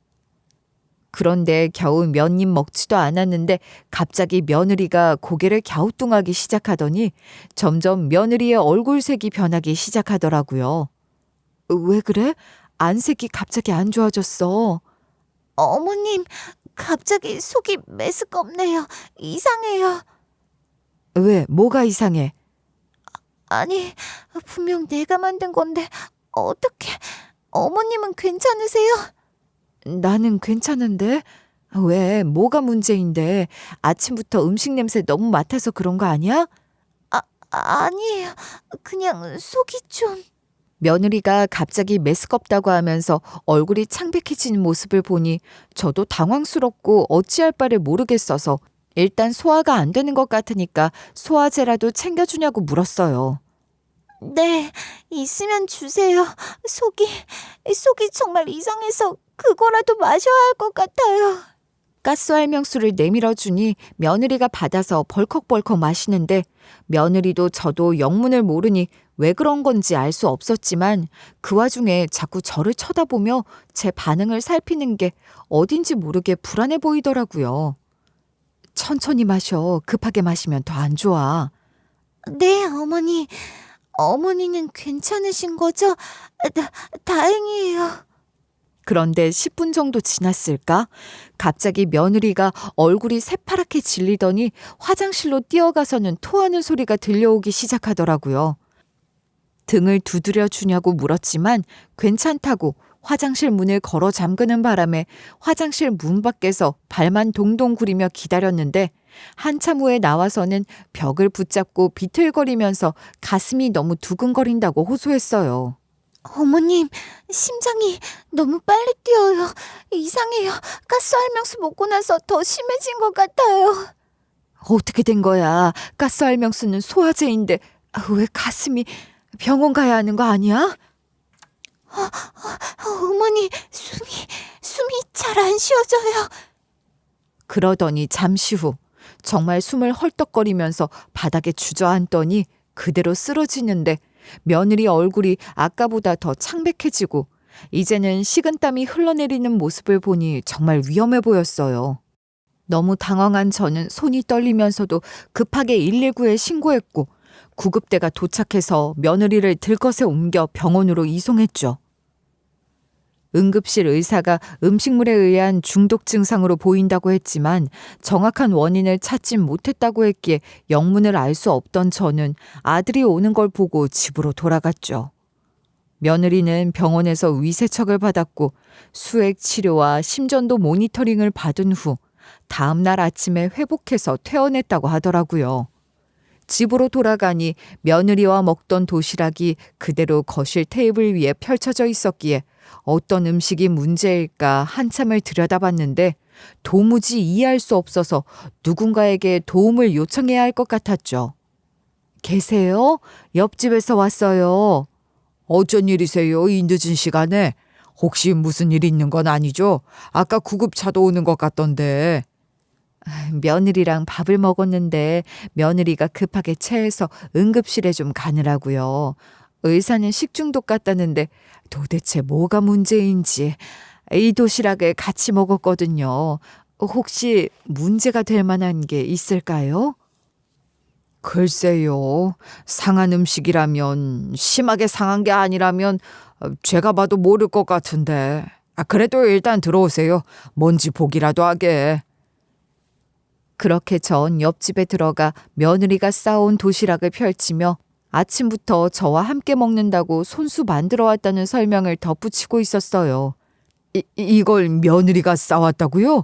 그런데 겨우 몇 입 먹지도 않았는데 갑자기 며느리가 고개를 갸우뚱하기 시작하더니 점점 며느리의 얼굴색이 변하기 시작하더라고요. 왜 그래? 안색이 갑자기 안 좋아졌어.
어머님, 갑자기 속이 메스껍네요. 이상해요.
왜? 뭐가 이상해?
아니, 분명 내가 만든 건데 어떻게? 어머님은 괜찮으세요?
나는 괜찮은데? 왜? 뭐가 문제인데? 아침부터 음식 냄새 너무 맡아서 그런 거 아니야?
아니에요. 그냥 속이 좀...
며느리가 갑자기 메스껍다고 하면서 얼굴이 창백해지는 모습을 보니 저도 당황스럽고 어찌할 바를 모르겠어서 일단 소화가 안 되는 것 같으니까 소화제라도 챙겨주냐고 물었어요.
네, 있으면 주세요. 속이 정말 이상해서 그거라도 마셔야 할 것 같아요.
가스 할명수를 내밀어 주니 며느리가 받아서 벌컥벌컥 마시는데 며느리도 저도 영문을 모르니 왜 그런 건지 알 수 없었지만 그 와중에 자꾸 저를 쳐다보며 제 반응을 살피는 게 어딘지 모르게 불안해 보이더라고요. 천천히 마셔. 급하게 마시면 더 안 좋아.
네, 어머니. 어머니는 괜찮으신 거죠? 다행이에요.
그런데 10분 정도 지났을까? 갑자기 며느리가 얼굴이 새파랗게 질리더니 화장실로 뛰어가서는 토하는 소리가 들려오기 시작하더라고요. 등을 두드려 주냐고 물었지만 괜찮다고 화장실 문을 걸어 잠그는 바람에 화장실 문 밖에서 발만 동동 구리며 기다렸는데 한참 후에 나와서는 벽을 붙잡고 비틀거리면서 가슴이 너무 두근거린다고 호소했어요.
어머님, 심장이 너무 빨리 뛰어요. 이상해요. 가스 할명수 먹고 나서 더 심해진 것 같아요.
어떻게 된 거야? 가스 할명수는 소화제인데 왜 가슴이 병원 가야 하는 거 아니야?
어머니, 숨이 잘 안 쉬어져요.
그러더니 잠시 후 정말 숨을 헐떡거리면서 바닥에 주저앉더니 그대로 쓰러지는데 며느리 얼굴이 아까보다 더 창백해지고 이제는 식은땀이 흘러내리는 모습을 보니 정말 위험해 보였어요. 너무 당황한 저는 손이 떨리면서도 급하게 119에 신고했고 구급대가 도착해서 며느리를 들것에 옮겨 병원으로 이송했죠. 응급실 의사가 음식물에 의한 중독 증상으로 보인다고 했지만 정확한 원인을 찾진 못했다고 했기에 영문을 알 수 없던 저는 아들이 오는 걸 보고 집으로 돌아갔죠. 며느리는 병원에서 위세척을 받았고 수액 치료와 심전도 모니터링을 받은 후 다음 날 아침에 회복해서 퇴원했다고 하더라고요. 집으로 돌아가니 며느리와 먹던 도시락이 그대로 거실 테이블 위에 펼쳐져 있었기에 어떤 음식이 문제일까 한참을 들여다봤는데 도무지 이해할 수 없어서 누군가에게 도움을 요청해야 할 것 같았죠. 계세요? 옆집에서 왔어요. 어쩐 일이세요? 이 늦은 시간에. 혹시 무슨 일 있는 건 아니죠? 아까 구급차도 오는 것 같던데. 며느리랑 밥을 먹었는데 며느리가 급하게 체해서 응급실에 좀 가느라고요. 의사는 식중독 같다는데 도대체 뭐가 문제인지. 이 도시락을 같이 먹었거든요. 혹시 문제가 될 만한 게 있을까요? 글쎄요. 상한 음식이라면, 심하게 상한 게 아니라면 제가 봐도 모를 것 같은데. 그래도 일단 들어오세요. 뭔지 보기라도 하게. 그렇게 전 옆집에 들어가 며느리가 싸온 도시락을 펼치며 아침부터 저와 함께 먹는다고 손수 만들어 왔다는 설명을 덧붙이고 있었어요. 이걸 며느리가 싸왔다고요?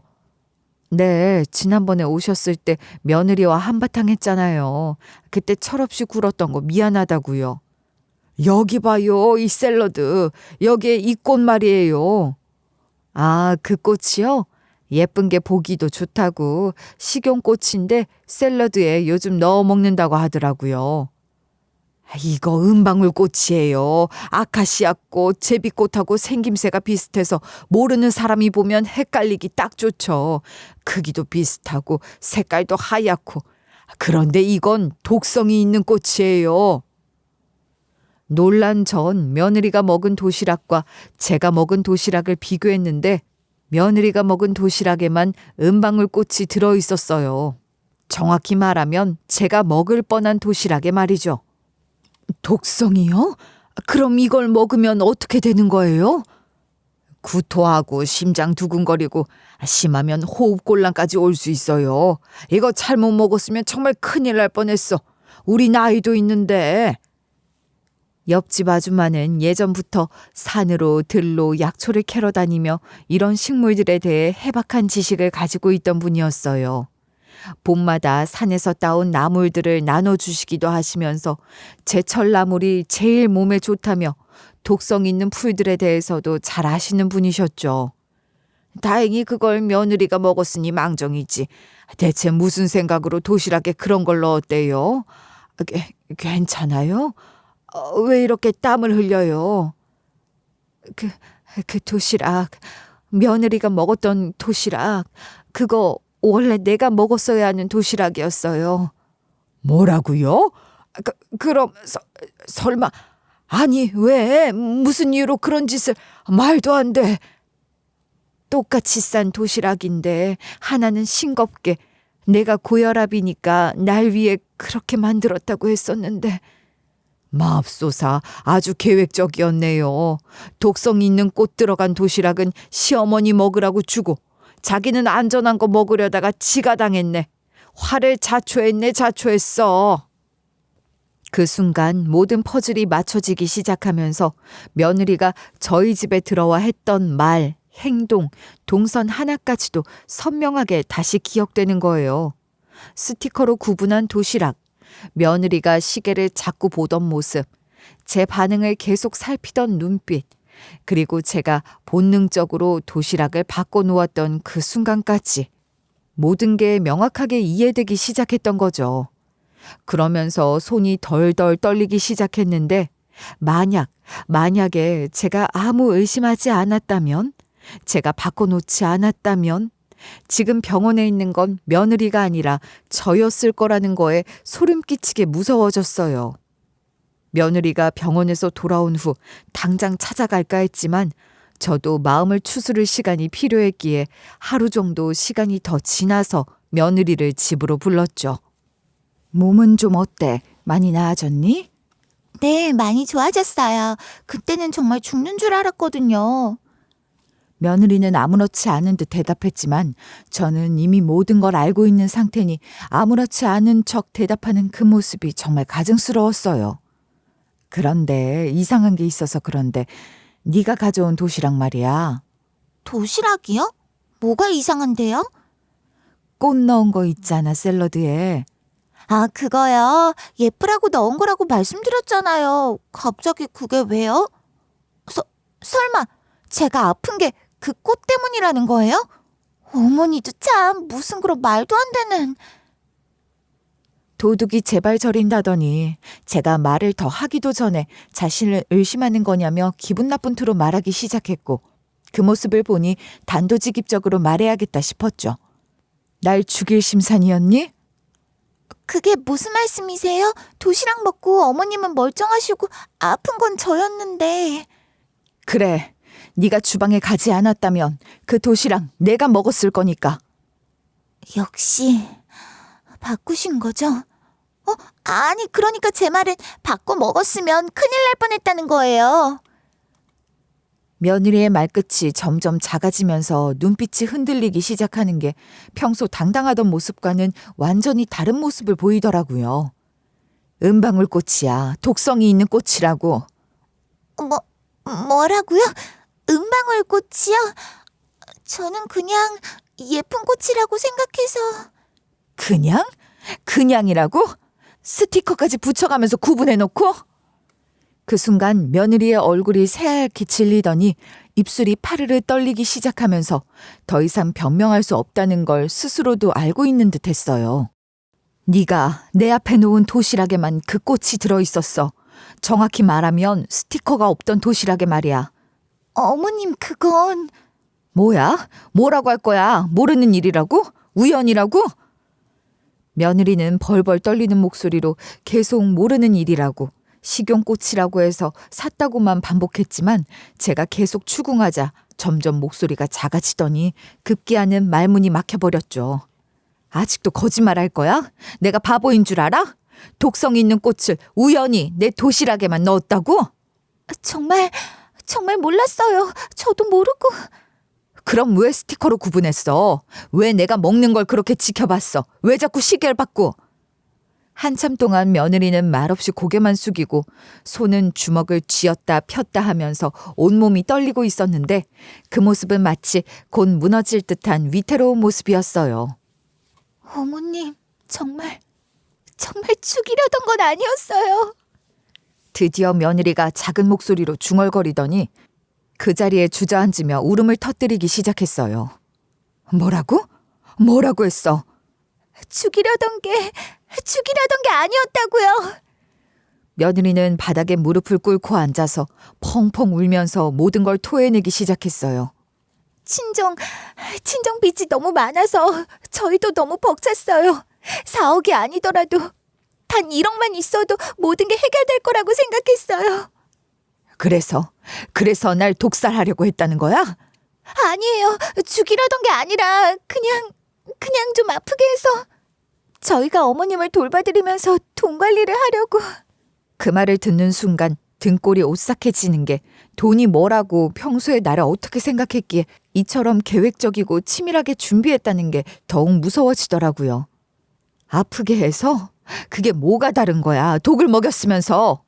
네, 지난번에 오셨을 때 며느리와 한바탕 했잖아요. 그때 철없이 굴었던 거 미안하다고요. 여기 봐요, 이 샐러드. 여기에 이 꽃 말이에요. 아, 그 꽃이요? 예쁜 게 보기도 좋다고 식용꽃인데 샐러드에 요즘 넣어 먹는다고 하더라고요. 이거 은방울 꽃이에요. 아카시아 꽃, 제비꽃하고 생김새가 비슷해서 모르는 사람이 보면 헷갈리기 딱 좋죠. 크기도 비슷하고 색깔도 하얗고. 그런데 이건 독성이 있는 꽃이에요. 놀란 전 며느리가 먹은 도시락과 제가 먹은 도시락을 비교했는데 며느리가 먹은 도시락에만 은방울 꽃이 들어 있었어요. 정확히 말하면 제가 먹을 뻔한 도시락에 말이죠. 독성이요? 그럼 이걸 먹으면 어떻게 되는 거예요? 구토하고 심장 두근거리고 심하면 호흡곤란까지 올 수 있어요. 이거 잘못 먹었으면 정말 큰일 날 뻔했어. 우리 나이도 있는데. 옆집 아줌마는 예전부터 산으로 들로 약초를 캐러 다니며 이런 식물들에 대해 해박한 지식을 가지고 있던 분이었어요. 봄마다 산에서 따온 나물들을 나눠주시기도 하시면서 제철 나물이 제일 몸에 좋다며 독성 있는 풀들에 대해서도 잘 아시는 분이셨죠. 다행히 그걸 며느리가 먹었으니 망정이지. 대체 무슨 생각으로 도시락에 그런 걸 넣었대요? 괜찮아요? 왜 이렇게 땀을 흘려요? 그 도시락, 며느리가 먹었던 도시락, 그거 원래 내가 먹었어야 하는 도시락이었어요. 뭐라고요? 그럼 설마 아니 왜 무슨 이유로 그런 짓을 말도 안 돼. 똑같이 싼 도시락인데 하나는 싱겁게 내가 고혈압이니까 날 위해 그렇게 만들었다고 했었는데 맙소사 아주 계획적이었네요. 독성 있는 꽃 들어간 도시락은 시어머니 먹으라고 주고 자기는 안전한 거 먹으려다가 지가 당했네. 화를 자초했어. 그 순간 모든 퍼즐이 맞춰지기 시작하면서 며느리가 저희 집에 들어와 했던 말, 행동, 동선 하나까지도 선명하게 다시 기억되는 거예요. 스티커로 구분한 도시락, 며느리가 시계를 자꾸 보던 모습, 제 반응을 계속 살피던 눈빛, 그리고 제가 본능적으로 도시락을 바꿔놓았던 그 순간까지 모든 게 명확하게 이해되기 시작했던 거죠. 그러면서 손이 덜덜 떨리기 시작했는데 만약에 제가 아무 의심하지 않았다면, 제가 바꿔놓지 않았다면 지금 병원에 있는 건 며느리가 아니라 저였을 거라는 거에 소름 끼치게 무서워졌어요. 며느리가 병원에서 돌아온 후 당장 찾아갈까 했지만 저도 마음을 추스를 시간이 필요했기에 하루 정도 시간이 더 지나서 며느리를 집으로 불렀죠. 몸은 좀 어때? 많이 나아졌니?
네, 많이 좋아졌어요. 그때는 정말 죽는 줄 알았거든요.
며느리는 아무렇지 않은 듯 대답했지만 저는 이미 모든 걸 알고 있는 상태니 아무렇지 않은 척 대답하는 그 모습이 정말 가증스러웠어요. 그런데 이상한 게 있어서 그런데 네가 가져온 도시락 말이야.
도시락이요? 뭐가 이상한데요?
꽃 넣은 거 있잖아, 샐러드에.
아, 그거요? 예쁘라고 넣은 거라고 말씀드렸잖아요. 갑자기 그게 왜요? 설마 제가 아픈 게 그 꽃 때문이라는 거예요? 어머니도 참 무슨 그런 말도 안 되는.
도둑이 제발 저린다더니 제가 말을 더 하기도 전에 자신을 의심하는 거냐며 기분 나쁜 투로 말하기 시작했고 그 모습을 보니 단도직입적으로 말해야겠다 싶었죠. 날 죽일 심산이었니?
그게 무슨 말씀이세요? 도시락 먹고 어머님은 멀쩡하시고 아픈 건 저였는데.
그래, 네가 주방에 가지 않았다면 그 도시락 내가 먹었을 거니까.
역시 바꾸신 거죠? 아니 그러니까 제 말은 바꿔 먹었으면 큰일 날 뻔했다는 거예요.
며느리의 말끝이 점점 작아지면서 눈빛이 흔들리기 시작하는 게 평소 당당하던 모습과는 완전히 다른 모습을 보이더라고요. 은방울꽃이야. 독성이 있는 꽃이라고.
뭐라고요? 은방울꽃이요? 저는 그냥 예쁜 꽃이라고 생각해서.
그냥? 그냥이라고? 스티커까지 붙여가면서 구분해놓고? 그 순간 며느리의 얼굴이 새하얗게 질리더니 입술이 파르르 떨리기 시작하면서 더 이상 변명할 수 없다는 걸 스스로도 알고 있는 듯 했어요. 네가 내 앞에 놓은 도시락에만 그 꽃이 들어있었어. 정확히 말하면 스티커가 없던 도시락에 말이야.
어머님 그건.
뭐야? 뭐라고 할 거야? 모르는 일이라고? 우연이라고? 며느리는 벌벌 떨리는 목소리로 계속 모르는 일이라고 식용꽃이라고 해서 샀다고만 반복했지만 제가 계속 추궁하자 점점 목소리가 작아지더니 급기야는 말문이 막혀버렸죠. 아직도 거짓말할 거야? 내가 바보인 줄 알아? 독성 있는 꽃을 우연히 내 도시락에만 넣었다고?
정말 몰랐어요. 저도 모르고.
그럼 왜 스티커로 구분했어? 왜 내가 먹는 걸 그렇게 지켜봤어? 왜 자꾸 시계를 바꾸? 한참 동안 며느리는 말없이 고개만 숙이고 손은 주먹을 쥐었다 폈다 하면서 온몸이 떨리고 있었는데 그 모습은 마치 곧 무너질 듯한 위태로운 모습이었어요.
어머님 정말 죽이려던 건 아니었어요.
드디어 며느리가 작은 목소리로 중얼거리더니 그 자리에 주저앉으며 울음을 터뜨리기 시작했어요. 뭐라고? 뭐라고 했어?
죽이려던 게 아니었다고요.
며느리는 바닥에 무릎을 꿇고 앉아서 펑펑 울면서 모든 걸 토해내기 시작했어요.
친정 빚이 너무 많아서 저희도 너무 벅찼어요. 4억이 아니더라도 단 1억만 있어도 모든 게 해결될 거라고 생각했어요.
그래서 날 독살하려고 했다는 거야?
아니에요. 죽이려던 게 아니라 그냥 좀 아프게 해서. 저희가 어머님을 돌봐드리면서 돈 관리를 하려고.
그 말을 듣는 순간 등골이 오싹해지는 게 돈이 뭐라고 평소에 나를 어떻게 생각했기에 이처럼 계획적이고 치밀하게 준비했다는 게 더욱 무서워지더라고요. 아프게 해서? 그게 뭐가 다른 거야? 독을 먹였으면서.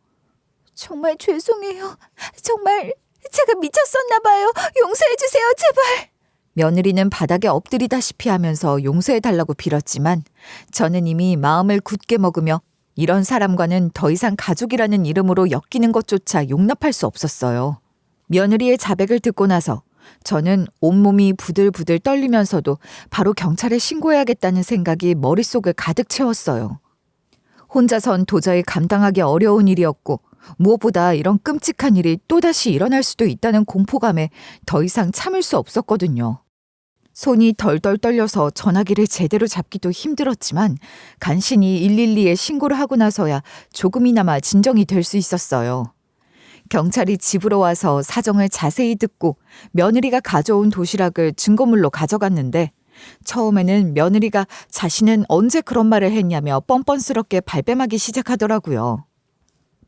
정말 죄송해요. 정말 제가 미쳤었나 봐요. 용서해 주세요, 제발.
며느리는 바닥에 엎드리다시피 하면서 용서해달라고 빌었지만 저는 이미 마음을 굳게 먹으며 이런 사람과는 더 이상 가족이라는 이름으로 엮이는 것조차 용납할 수 없었어요. 며느리의 자백을 듣고 나서 저는 온몸이 부들부들 떨리면서도 바로 경찰에 신고해야겠다는 생각이 머릿속을 가득 채웠어요. 혼자선 도저히 감당하기 어려운 일이었고 무엇보다 이런 끔찍한 일이 또다시 일어날 수도 있다는 공포감에 더 이상 참을 수 없었거든요. 손이 덜덜 떨려서 전화기를 제대로 잡기도 힘들었지만 간신히 112에 신고를 하고 나서야 조금이나마 진정이 될 수 있었어요. 경찰이 집으로 와서 사정을 자세히 듣고 며느리가 가져온 도시락을 증거물로 가져갔는데 처음에는 며느리가 자신은 언제 그런 말을 했냐며 뻔뻔스럽게 발뺌하기 시작하더라고요.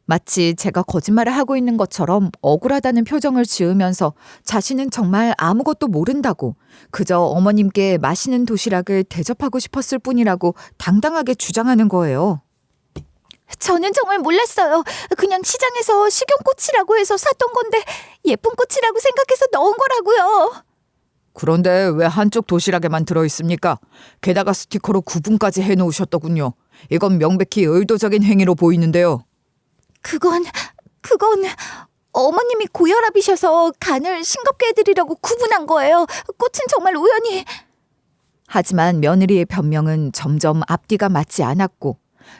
마치 제가 거짓말을 하고 있는 것처럼 억울하다는 표정을 지으면서 자신은 정말 아무것도 모른다고 그저 어머님께 맛있는 도시락을 대접하고 싶었을 뿐이라고 당당하게 주장하는 거예요.
저는 정말 몰랐어요. 그냥 시장에서 식용꽃이라고 해서 샀던 건데 예쁜 꽃이라고 생각해서 넣은 거라고요.
그런데 왜 한쪽 도시락에만 들어있습니까? 게다가 스티커로 구분까지 해놓으셨더군요. 이건 명백히 의도적인 행위로 보이는데요.
그건 어머님이 고혈압이셔서 간을 싱겁게 해드리려고 구분한 거예요. 꽃은 정말 우연히.
하지만 며느리의 변명은 점점 앞뒤가 맞지 않았고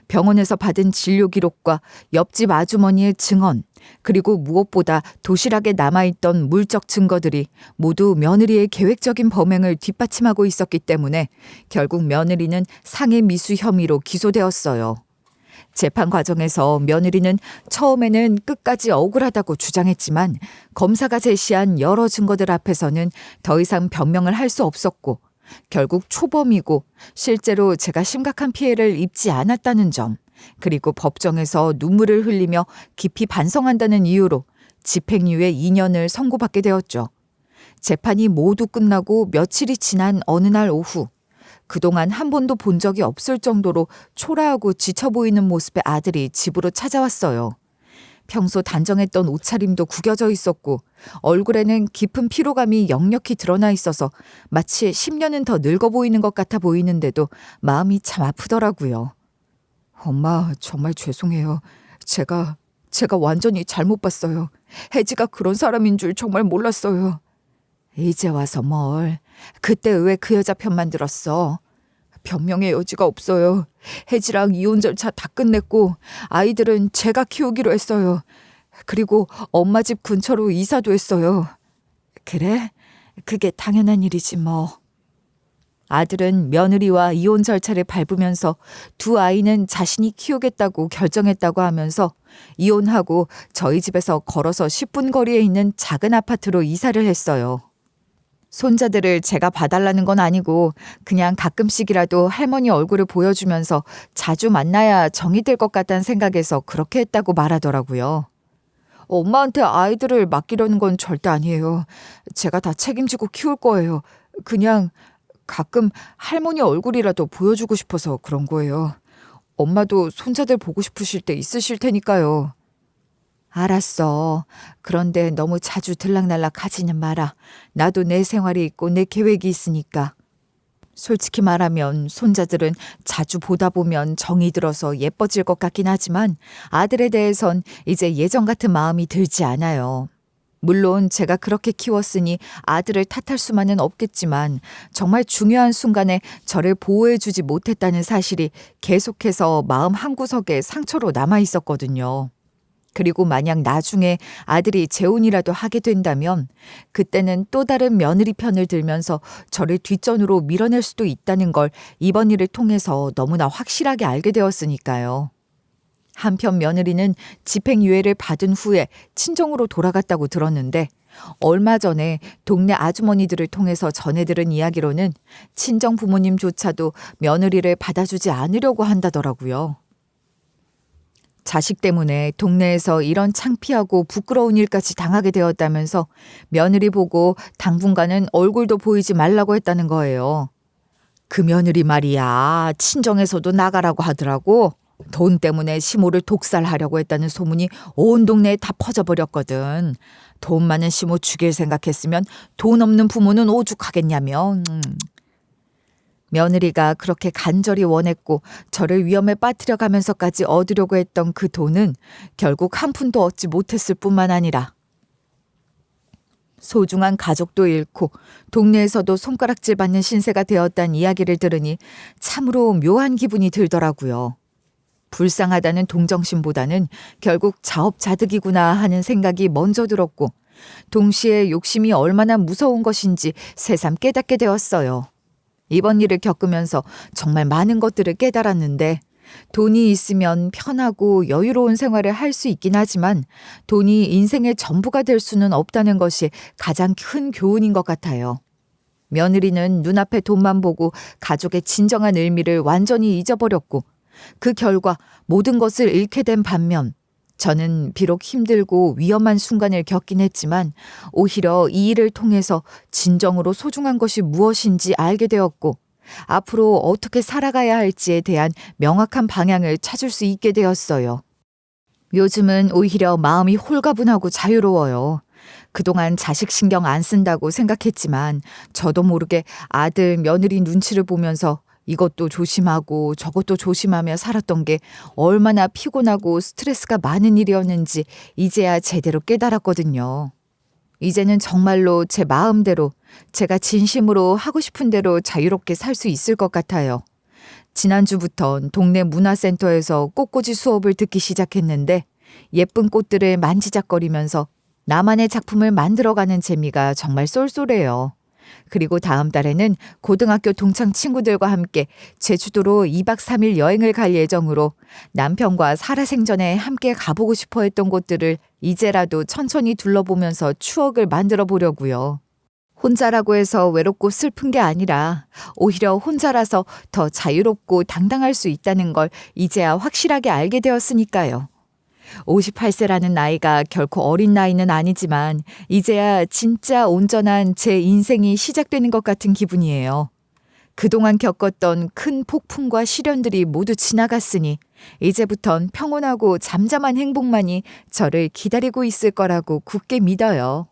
병원에서 받은 진료 기록과 옆집 아주머니의 증언 그리고 무엇보다 도시락에 남아있던 물적 증거들이 모두 며느리의 계획적인 범행을 뒷받침하고 있었기 때문에 결국 며느리는 상해 미수 혐의로 기소되었어요. 재판 과정에서 며느리는 처음에는 끝까지 억울하다고 주장했지만 검사가 제시한 여러 증거들 앞에서는 더 이상 변명을 할 수 없었고 결국 초범이고 실제로 제가 심각한 피해를 입지 않았다는 점 그리고 법정에서 눈물을 흘리며 깊이 반성한다는 이유로 집행유예 2년을 선고받게 되었죠. 재판이 모두 끝나고 며칠이 지난 어느 날 오후 그동안 한 번도 본 적이 없을 정도로 초라하고 지쳐 보이는 모습의 아들이 집으로 찾아왔어요. 평소 단정했던 옷차림도 구겨져 있었고 얼굴에는 깊은 피로감이 역력히 드러나 있어서 마치 10년은 더 늙어 보이는 것 같아 보이는데도 마음이 참 아프더라고요. 엄마, 정말 죄송해요. 제가 완전히 잘못 봤어요. 혜지가 그런 사람인 줄 정말 몰랐어요. 이제 와서 뭘. 그때 왜 그 여자 편만 들었어? 변명의 여지가 없어요. 혜지랑 이혼 절차 다 끝냈고 아이들은 제가 키우기로 했어요. 그리고 엄마 집 근처로 이사도 했어요. 그래? 그게 당연한 일이지 뭐. 아들은 며느리와 이혼 절차를 밟으면서 두 아이는 자신이 키우겠다고 결정했다고 하면서 이혼하고 저희 집에서 걸어서 10분 거리에 있는 작은 아파트로 이사를 했어요. 손자들을 제가 봐달라는 건 아니고 그냥 가끔씩이라도 할머니 얼굴을 보여주면서 자주 만나야 정이 될 것 같다는 생각에서 그렇게 했다고 말하더라고요. 엄마한테 아이들을 맡기려는 건 절대 아니에요. 제가 다 책임지고 키울 거예요. 그냥 가끔 할머니 얼굴이라도 보여주고 싶어서 그런 거예요. 엄마도 손자들 보고 싶으실 때 있으실 테니까요. 알았어. 그런데 너무 자주 들락날락 하지는 마라. 나도 내 생활이 있고 내 계획이 있으니까. 솔직히 말하면 손자들은 자주 보다 보면 정이 들어서 예뻐질 것 같긴 하지만 아들에 대해선 이제 예전 같은 마음이 들지 않아요. 물론 제가 그렇게 키웠으니 아들을 탓할 수만은 없겠지만 정말 중요한 순간에 저를 보호해주지 못했다는 사실이 계속해서 마음 한구석에 상처로 남아 있었거든요. 그리고 만약 나중에 아들이 재혼이라도 하게 된다면 그때는 또 다른 며느리 편을 들면서 저를 뒷전으로 밀어낼 수도 있다는 걸 이번 일을 통해서 너무나 확실하게 알게 되었으니까요. 한편 며느리는 집행유예를 받은 후에 친정으로 돌아갔다고 들었는데 얼마 전에 동네 아주머니들을 통해서 전해들은 이야기로는 친정 부모님조차도 며느리를 받아주지 않으려고 한다더라고요. 자식 때문에 동네에서 이런 창피하고 부끄러운 일까지 당하게 되었다면서 며느리 보고 당분간은 얼굴도 보이지 말라고 했다는 거예요. 그 며느리 말이야. 친정에서도 나가라고 하더라고. 돈 때문에 시모를 독살하려고 했다는 소문이 온 동네에 다 퍼져버렸거든. 돈 많은 시모 죽일 생각했으면 돈 없는 부모는 오죽하겠냐며. 며느리가 그렇게 간절히 원했고 저를 위험에 빠뜨려 가면서까지 얻으려고 했던 그 돈은 결국 한 푼도 얻지 못했을 뿐만 아니라 소중한 가족도 잃고 동네에서도 손가락질 받는 신세가 되었다는 이야기를 들으니 참으로 묘한 기분이 들더라고요. 불쌍하다는 동정심보다는 결국 자업자득이구나 하는 생각이 먼저 들었고 동시에 욕심이 얼마나 무서운 것인지 새삼 깨닫게 되었어요. 이번 일을 겪으면서 정말 많은 것들을 깨달았는데 돈이 있으면 편하고 여유로운 생활을 할 수 있긴 하지만 돈이 인생의 전부가 될 수는 없다는 것이 가장 큰 교훈인 것 같아요. 며느리는 눈앞에 돈만 보고 가족의 진정한 의미를 완전히 잊어버렸고 그 결과 모든 것을 잃게 된 반면 저는 비록 힘들고 위험한 순간을 겪긴 했지만 오히려 이 일을 통해서 진정으로 소중한 것이 무엇인지 알게 되었고 앞으로 어떻게 살아가야 할지에 대한 명확한 방향을 찾을 수 있게 되었어요. 요즘은 오히려 마음이 홀가분하고 자유로워요. 그동안 자식 신경 안 쓴다고 생각했지만 저도 모르게 아들, 며느리 눈치를 보면서 이것도 조심하고 저것도 조심하며 살았던 게 얼마나 피곤하고 스트레스가 많은 일이었는지 이제야 제대로 깨달았거든요. 이제는 정말로 제 마음대로 제가 진심으로 하고 싶은 대로 자유롭게 살 수 있을 것 같아요. 지난주부턴 동네 문화센터에서 꽃꽂이 수업을 듣기 시작했는데 예쁜 꽃들을 만지작거리면서 나만의 작품을 만들어가는 재미가 정말 쏠쏠해요. 그리고 다음 달에는 고등학교 동창 친구들과 함께 제주도로 2박 3일 여행을 갈 예정으로 남편과 살아생전에 함께 가보고 싶어 했던 곳들을 이제라도 천천히 둘러보면서 추억을 만들어 보려고요. 혼자라고 해서 외롭고 슬픈 게 아니라 오히려 혼자라서 더 자유롭고 당당할 수 있다는 걸 이제야 확실하게 알게 되었으니까요. 58세라는 나이가 결코 어린 나이는 아니지만 이제야 진짜 온전한 제 인생이 시작되는 것 같은 기분이에요. 그동안 겪었던 큰 폭풍과 시련들이 모두 지나갔으니 이제부턴 평온하고 잠잠한 행복만이 저를 기다리고 있을 거라고 굳게 믿어요.